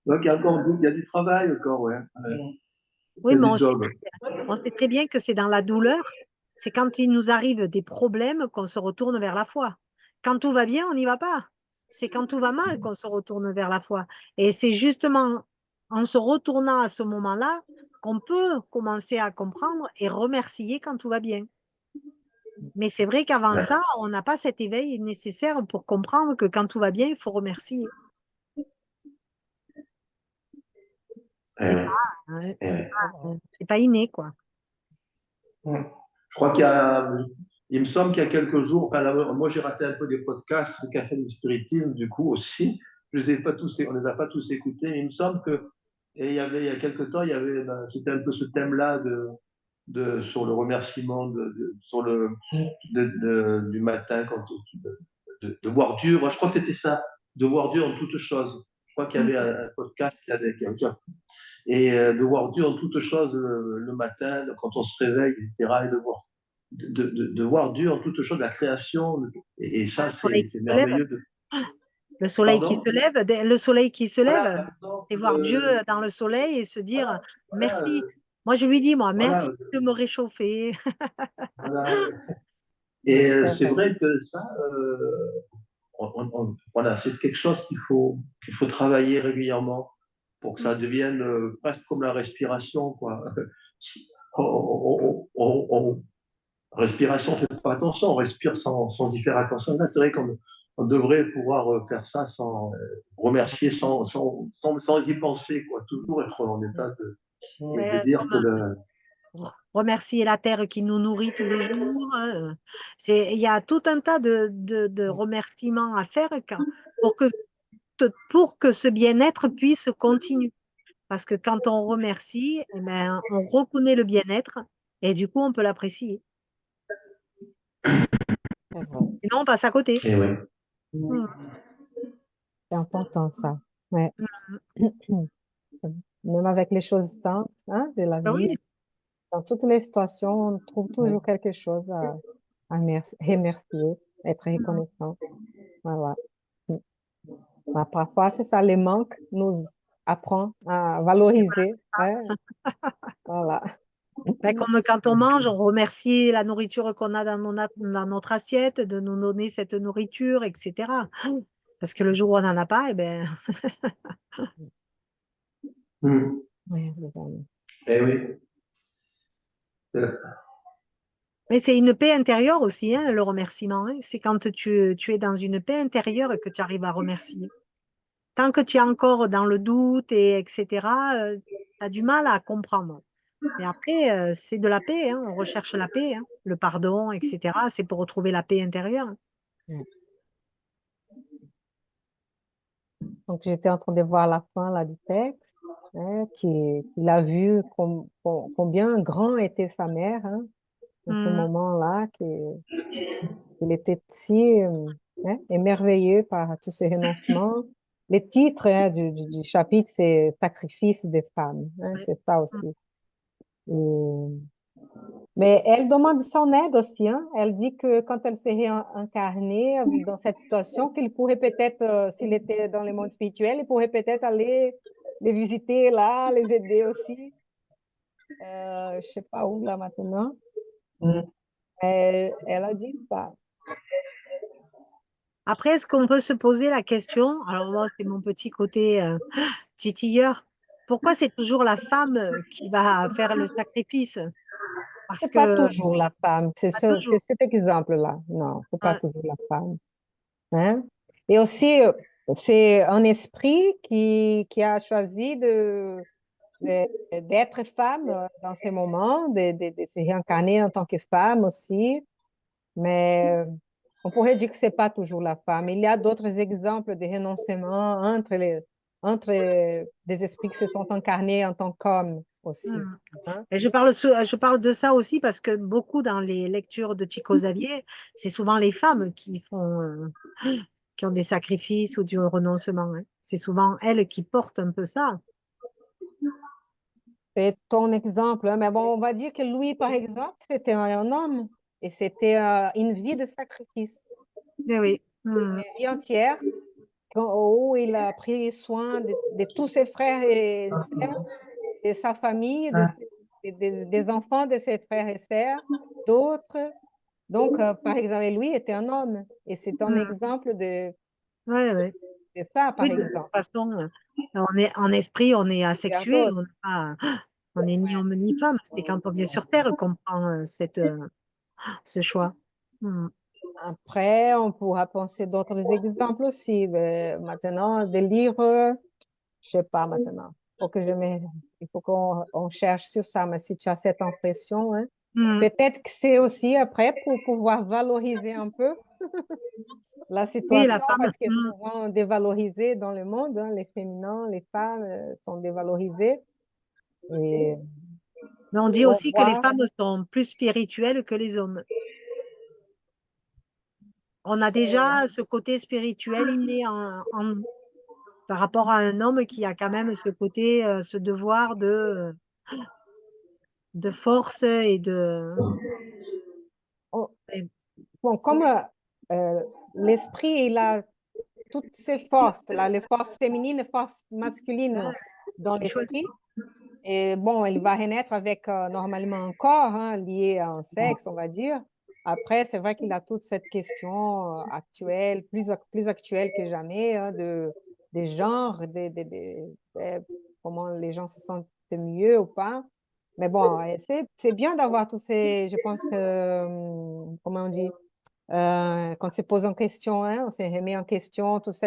donc il y a du travail encore, ouais. Oui, Il y a mais du job. on sait très bien que c'est dans la douleur, c'est quand il nous arrive des problèmes qu'on se retourne vers la foi. Quand tout va bien, on n'y va pas. C'est quand tout va mal qu'on se retourne vers la foi. Et c'est justement en se retournant à ce moment-là qu'on peut commencer à comprendre et remercier quand tout va bien. Mais c'est vrai qu'avant Ouais. ça, on n'a pas cet éveil nécessaire pour comprendre que quand tout va bien, il faut remercier. C'est Ouais, pas, ouais. c'est pas inné, quoi. Ouais. Je crois il me semble qu'il y a quelques jours, enfin, là, moi j'ai raté un peu des podcasts de Café du Spiritisme, du coup aussi, on les a pas tous écoutés, mais il me semble que, et il y a quelques temps, c'était un peu ce thème-là sur le remerciement, sur du matin, de voir Dieu. Moi, je crois que c'était ça, de voir Dieu en toutes choses. Je crois qu'il y avait un podcast avec quelqu'un. Et de voir Dieu en toutes choses le matin, quand on se réveille, etc. Et de voir Dieu en toutes choses, la création. Et ça, Le soleil qui c'est se lève. merveilleux. Le soleil qui Pardon? se lève, le soleil qui se Voilà, lève, par exemple, et voir Dieu dans le soleil et se dire voilà, merci. Moi, je lui dis, moi, voilà, merci de me réchauffer. voilà. Oui, Et c'est c'est vrai. vrai que ça, voilà, c'est quelque chose qu'il faut travailler régulièrement pour que ça devienne presque comme la respiration, quoi. Respiration, on fait pas attention, on respire sans y faire attention. Là, c'est vrai qu'on devrait pouvoir faire ça sans remercier, sans y penser, quoi. Toujours être en état Oui, de dire que le. Remercier la terre qui nous nourrit tous les jours. Il y a tout un tas de remerciements à faire pour pour que ce bien-être puisse continuer. Parce que quand on remercie, eh ben, on reconnaît le bien-être et du coup, on peut l'apprécier. c'est vrai. Sinon, on passe à côté. Et ouais. Mm. C'est important, ça. Ouais. Mm. Même avec les choses simples, hein, de la Ben vie, oui, dans toutes les situations, on trouve toujours quelque chose remercier, être reconnaissant. Voilà. Bah, parfois, c'est ça, les manques nous apprend à valoriser. Hein. Voilà. ben, comme quand on mange, on remercie la nourriture qu'on a dans notre assiette, de nous donner cette nourriture, etc. Parce que le jour où on n'en a pas, eh ben, Mm. Ouais, les amis. Eh oui. Euh, mais c'est une paix intérieure aussi, hein, le remerciement. Hein. C'est quand tu es dans une paix intérieure que tu arrives à remercier. Tant que tu es encore dans le doute, et etc., tu as du mal à comprendre. Mais après, c'est de la paix, hein, on recherche la paix, hein, le pardon, etc. C'est pour retrouver la paix intérieure. Ouais. Donc, j'étais en train de voir la fin là, du texte, hein, qu'il a vu combien grand était sa mère, hein, à ce Mm. moment-là, qu'il était si hein, émerveillé par tous ces renoncements. Les titres hein, du chapitre, c'est Sacrifice des femmes, hein, Ouais. c'est ça Mm. aussi. Mais elle demande son aide aussi. Hein. Elle dit que quand elle s'est réincarnée dans cette situation, qu'il pourrait peut-être, s'il était dans le monde spirituel, il pourrait peut-être aller les visiter là, les aider aussi. Je ne sais pas où là maintenant. mm. Elle a dit ça. Après, est-ce qu'on peut se poser la question, alors moi, c'est mon petit côté titilleur, pourquoi c'est toujours la femme qui va faire le sacrifice? Parce C'est pas que, toujours la femme. pas C'est toujours. cet exemple-là. Non, c'est pas Ouais. toujours la femme. Hein? Et aussi, c'est un esprit qui a choisi d'être femme dans ces moments, de se réincarner en tant que femme aussi. Mais on pourrait dire que c'est pas toujours la femme. Il y a d'autres exemples de renoncement entre des esprits qui se sont incarnés en tant qu'hommes aussi. Mm. Hein? Et je parle de ça aussi parce que beaucoup dans les lectures de Chico Xavier, c'est souvent les femmes qui ont des sacrifices ou du renoncement. Hein. C'est souvent elles qui portent un peu ça. C'est ton exemple, hein. Mais bon, on va dire que Louis, par exemple, c'était un homme et c'était une vie de sacrifice, Mais oui. Mm. une vie entière où il a pris soin de tous ses frères et sœurs, de sa famille, des enfants de ses frères et sœurs, d'autres. Donc, par exemple, Louis était un homme et c'est un Mm. exemple Ouais, ouais. de ça, Oui, par de toute exemple. façon, on est en esprit, on est Il y a asexué, d'autres. on n'est ni Ouais. homme ni femme. C'est quand on vient sur Terre qu'on prend ce choix. Mm. Après, on pourra penser d'autres exemples aussi. Maintenant, des livres, je sais pas maintenant. Il faut qu'on cherche sur ça, mais si tu as cette impression, hein, Mm. peut-être que c'est aussi après pour pouvoir valoriser un peu la Oui, la situation, femme. parce que souvent dévalorisé dans le monde, hein, les féminins, les femmes sont dévalorisées. Et Mais on dit on aussi que les voit, femmes sont plus spirituelles que les hommes. On a euh, déjà ce côté spirituel inné en nous. par rapport à un homme qui a quand même ce côté, ce devoir de force et de... On- et- Bon, comme l'esprit, il a toutes ses forces, là, les forces féminines, les forces masculines dans il choisit. l'esprit. Et bon, il va renaître avec normalement un corps lié à un sexe, on va dire. Après, c'est vrai qu'il a toute cette question actuelle, plus actuelle que jamais, des genres, comment les gens se sentent mieux ou pas. Mais bon, c'est bien d'avoir tous ces, je pense, comment on dit, quand c'est posé en question, on s'est remis en question tout ce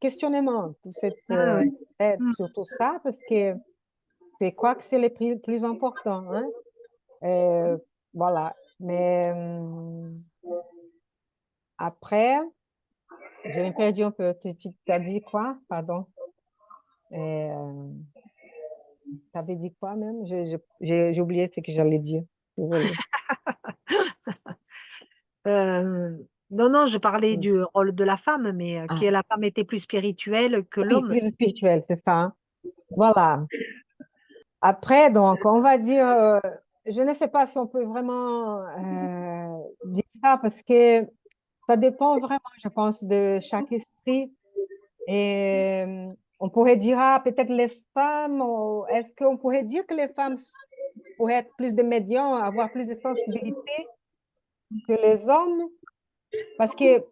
questionnement, tout Ah ouais. surtout ça, parce que c'est quoi que c'est le plus important, hein? Voilà. Mais après, j'ai perdu un peu. Tu as dit quoi? Pardon. Tu avais dit quoi même? J'ai oublié ce que j'allais dire. Désolée. Non, non, je parlais Mm. du rôle de la femme, mais que Ah, la femme était plus spirituelle que oui, l'homme. plus spirituel, c'est ça, hein. Voilà. Après, donc, on va dire, je ne sais pas si on peut vraiment dire ça parce que ça dépend vraiment, je pense, de chaque esprit. Et on pourrait dire, ah, peut-être les femmes, est-ce qu'on pourrait dire que les femmes pourraient être plus de médiums, avoir plus de sensibilité que les hommes? Parce que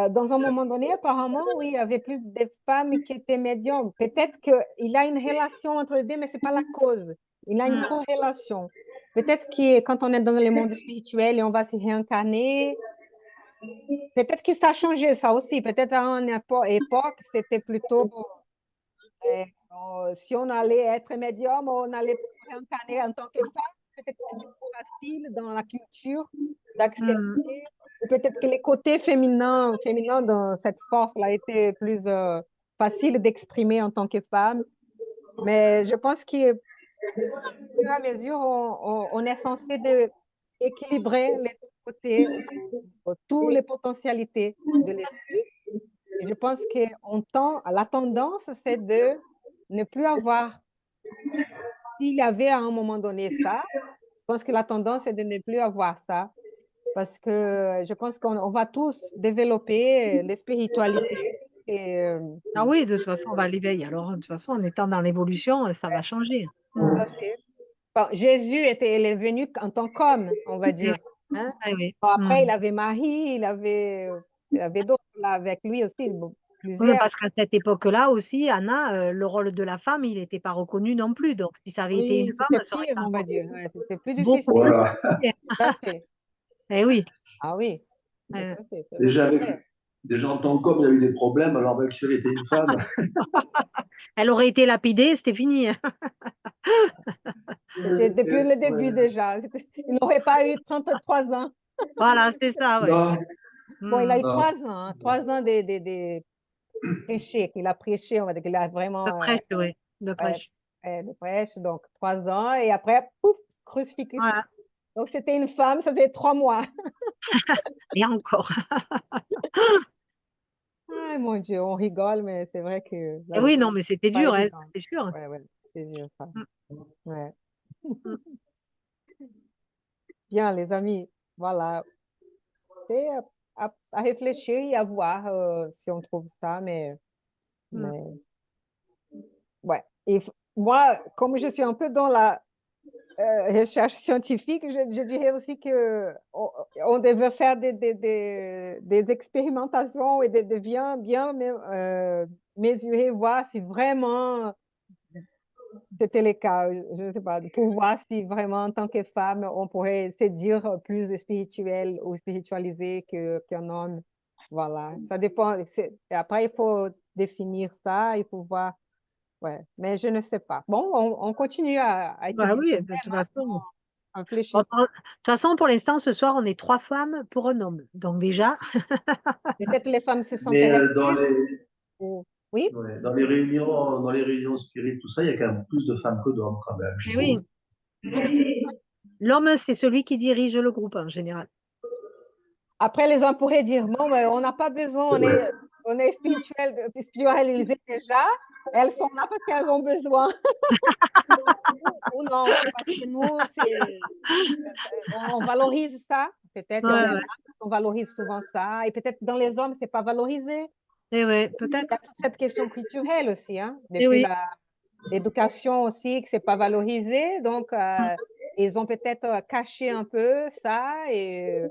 dans un moment donné, apparemment, oui, il y avait plus de femmes qui étaient médiums. Peut-être qu'il y a une relation entre les deux, mais ce n'est pas la cause. Il y a une Mm. corrélation. Peut-être que quand on est dans le monde spirituel et on va se réincarner, peut-être que ça a changé ça aussi. Peut-être à une époque, c'était plutôt si on allait être médium, on allait réincarner en tant que femme. Peut-être que c'était plus facile dans la culture Mm. d'accepter. Ou peut-être que les côtés féminins dans cette force-là étaient plus faciles d'exprimer en tant que femme. Mais je pense qu'au fur et à mesure, on est censé équilibrer les deux côtés, toutes les potentialités de l'esprit. Et je pense que la tendance, c'est de ne plus avoir, s'il y avait à un moment donné ça, je pense que la tendance est de ne plus avoir ça. Parce que je pense qu'on va tous développer les spiritualités. Et, Ah oui, de toute façon, on va à l'éveil. Alors, de toute façon, en étant dans l'évolution, ça va changer. tout à fait. Bon, Jésus il est venu en tant qu'homme, on va Mm. dire, hein. Ah oui. Bon, après, Mm. il avait Marie, il avait d'autres là avec lui aussi, Oui, mais plusieurs. parce qu'à cette époque-là aussi, Anna, le rôle de la femme, il n'était pas reconnu non plus. Donc, si ça avait été une Oui, femme, c'était ça aurait pire, été on va encore dire. Ouais, c'était plus beaucoup difficile. plus Voilà. compliqué. Tout à fait. Eh oui. Ah oui, tout Euh, à fait. Déjà, C'est vrai. déjà en tant qu'homme, il a eu des problèmes, alors même si elle était une femme. Elle aurait été lapidée, c'était fini. C'était depuis le début Ouais. déjà. Il n'aurait pas eu 33 ans. Voilà, c'est ça, ouais. Non, Bon, il Mm. a eu non. 3 ans, hein, 3 ans de prêcher, qu'il a prêché, on va dire qu'il a De vraiment prêche, oui. De ouais, prêche. de prêche, donc 3 ans, et après, pouf, crucifixion. Voilà. Donc c'était une femme, ça fait 3 mois. Et encore. Ay, mon Dieu, on rigole, mais c'est vrai que Et là, oui, non, mais c'était pas dur, hein, évident. c'est sûr. Ouais, ouais, c'est dur ça. Mm. Ouais. Mm. Bien, les amis, voilà. C'est à réfléchir et à voir si on trouve ça, Mm. mais ouais. Et moi, comme je suis un peu dans la recherche scientifique, je dirais aussi que on devait faire des expérimentations et de bien mesurer, voir si vraiment c'était le cas, je ne sais pas, pour voir si vraiment en tant que femme, on pourrait se dire plus spirituel ou spiritualisé qu'un homme. Voilà, ça dépend. Après, il faut définir ça, il faut voir. Ouais, mais je ne sais pas. Bon, on continue à Bah étudier oui, ce de toute thème, façon. on Bon, réfléchit. de toute façon, pour l'instant, ce soir, on est 3 femmes pour un homme. Donc déjà, Peut-être les femmes se Mais s'intéressent plus. Oui, ouais, dans les réunions spirites, tout ça, il y a quand même plus de femmes que d'hommes quand même, je eh oui, trouve. l'homme, c'est celui qui dirige le groupe en général. après les hommes pourraient dire, bon, mais on n'a pas besoin, C'est vrai. on est spiritualisé déjà, elles sont là parce qu'elles ont besoin. Ou non, c'est parce que nous, on valorise ça. Peut-être, et on Ouais, est là ouais. parce qu'on valorise souvent ça. Et peut-être dans les hommes, c'est pas valorisé. Et ouais, Il peut-être. y a toute cette question culturelle aussi, hein, Et depuis oui. l'éducation aussi, que c'est pas valorisé. Donc, Mm, ils ont peut-être caché un peu ça et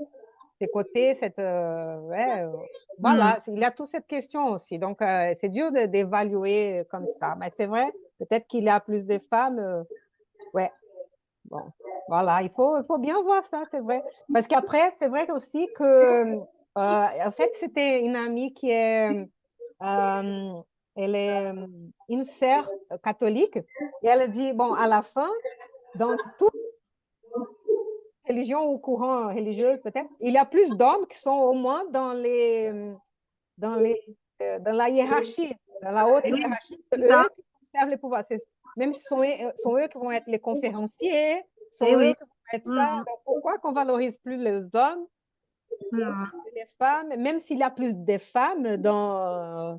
ces côtés, ouais, mm. voilà, il y a toute cette question aussi. Donc, c'est dur d'évaluer comme ça. Mais c'est vrai, peut-être qu'il y a plus de femmes. Ouais, bon, voilà, il faut bien voir ça, c'est vrai. Parce qu'après, c'est vrai aussi que, en fait, c'était une amie qui est, elle est une sœur catholique, et elle dit, bon, à la fin, dans toute religion ou courant religieux, peut-être, il y a plus d'hommes qui sont au moins dans les, dans la hiérarchie, dans la haute Et oui, hiérarchie, que c'est ça. eux qui conservent les pouvoirs. Même si sont eux qui vont être les conférenciers, Et sont eux oui. qui vont être ça. Mm, Donc, pourquoi qu'on valorise plus les hommes mm. et les femmes, même s'il y a plus de femmes Non, mais dans...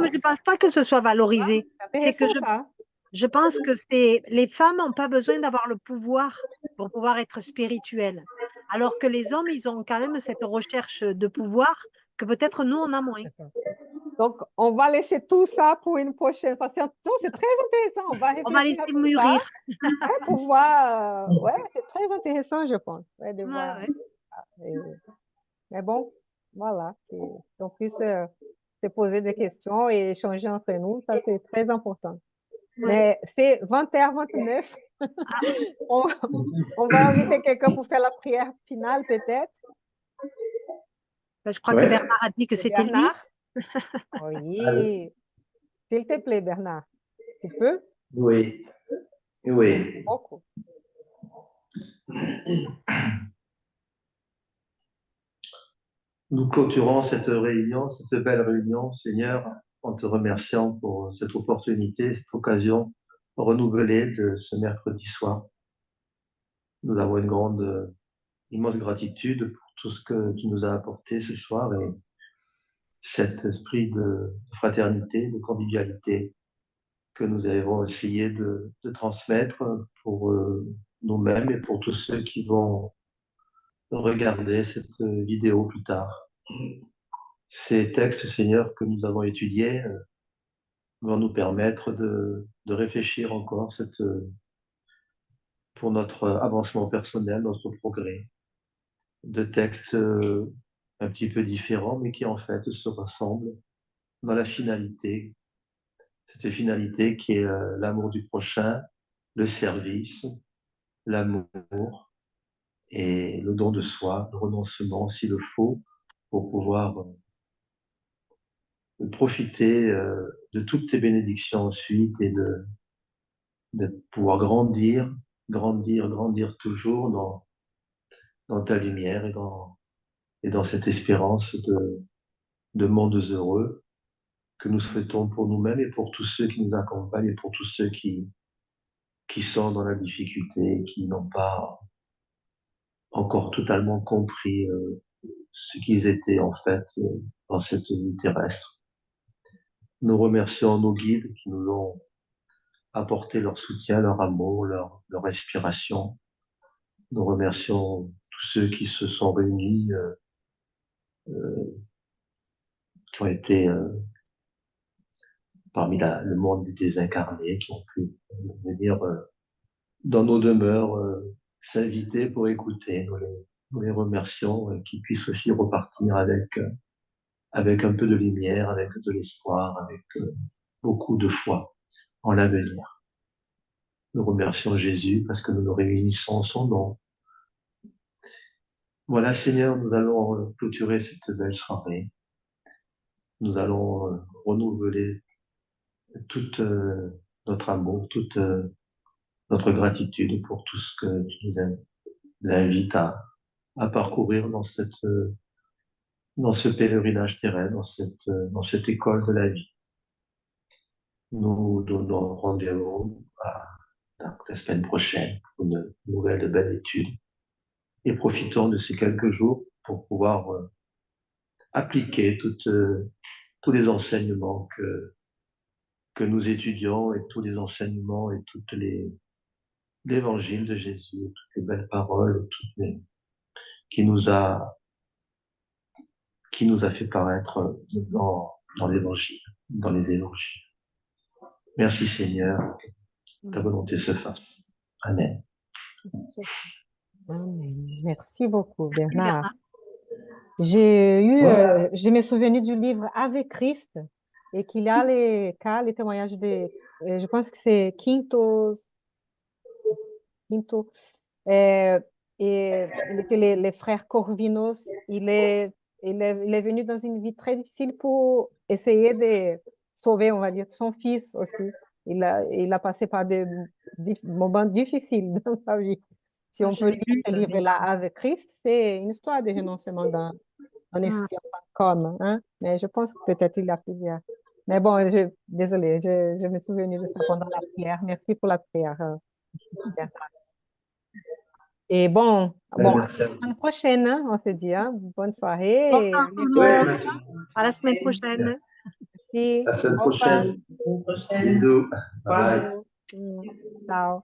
je ne pense pas que ce soit valorisé. C'est C'est que intéressant, ça. je pense que les femmes n'ont pas besoin d'avoir le pouvoir pour pouvoir être spirituelles. Alors que les hommes, ils ont quand même cette recherche de pouvoir que peut-être nous, on a moins. D'accord. Donc, on va laisser tout ça pour une prochaine fois. Non, c'est très intéressant. On va On va réfléchir à laisser tout ça, mûrir. ouais, pour voir. Ouais, c'est très intéressant, je pense, ouais, de Ouais, voir. ouais. Et- mais bon, voilà. Qu'on puisse se poser des questions et échanger entre nous, ça, c'est très important. Ouais. Mais c'est 20h29. On, on va inviter quelqu'un pour faire la prière finale, peut-être. Ben, je crois que Ouais. Bernard a dit que C'est c'était lui. Bernard. Oui. S'il te plaît, Bernard. Tu peux? Oui, Merci oui. beaucoup. Nous clôturons cette réunion, cette belle réunion, Seigneur, en te remerciant pour cette opportunité, cette occasion renouvelée de ce mercredi soir. Nous avons une grande, immense gratitude pour tout ce que tu nous as apporté ce soir et cet esprit de fraternité, de convivialité que nous avons essayé de transmettre pour nous-mêmes et pour tous ceux qui vont regarder cette vidéo plus tard. Ces textes, Seigneur, que nous avons étudiés vont nous permettre de réfléchir encore pour notre avancement personnel, notre progrès, de textes un petit peu différents, mais qui en fait se ressemblent dans la finalité, cette finalité qui est l'amour du prochain, le service, l'amour et le don de soi, le renoncement s'il le faut, pour pouvoir profiter de toutes tes bénédictions ensuite et de pouvoir grandir, grandir, grandir toujours dans ta lumière et dans cette espérance de mondes heureux que nous souhaitons pour nous-mêmes et pour tous ceux qui nous accompagnent et pour tous ceux qui sont dans la difficulté, qui n'ont pas encore totalement compris ce qu'ils étaient en fait dans cette vie terrestre. Nous remercions nos guides qui nous ont apporté leur soutien, leur amour, leur inspiration. Nous remercions tous ceux qui se sont réunis, qui ont été parmi le monde des désincarnés, qui ont pu venir dans nos demeures s'inviter pour écouter. Nous les remercions et qu'ils puissent aussi repartir avec un peu de lumière, avec de l'espoir, avec beaucoup de foi en l'avenir. Nous remercions Jésus parce que nous nous réunissons en son nom. Voilà, Seigneur, nous allons clôturer cette belle soirée. Nous allons renouveler toute notre amour, toute notre gratitude pour tout ce que tu nous invites à parcourir dans ce pèlerinage terrestre, dans cette école de la vie. Nous donnons rendez-vous la semaine prochaine pour une nouvelle belle étude et profitons de ces quelques jours pour pouvoir appliquer toutes tous les enseignements que nous étudions et tous les enseignements et l'évangile de Jésus, toutes les belles paroles, qui nous a fait paraître dans l'évangile, dans les évangiles. Merci Seigneur, que ta volonté se fasse. Amen. Amen. Merci beaucoup, Merci, Bernard. Bernard. Je me souviens du livre Avec Christ et qu'il y a les témoignages je pense que c'est Quinto, et il était les frères Corvinos. Il est venu dans une vie très difficile pour essayer de sauver, on va dire, son fils aussi. Il a passé par des moments difficiles dans sa vie. Si on Je peut l'ai lire lu, ce livre-là avec Christ, c'est une histoire de renoncement d'un esprit comme, hein? Mais je pense que peut-être il y a plusieurs. Mais bon, désolée, je me souviens de ça pendant la prière. Merci pour la prière. Bernard. Et bon, Merci. à la semaine prochaine, hein, on se dit, hein? Bonne soirée. Bonsoir tout le Ouais, monde. À la semaine prochaine. Merci. la semaine Au revoir. prochaine. Bisous. Bye bye. Ciao.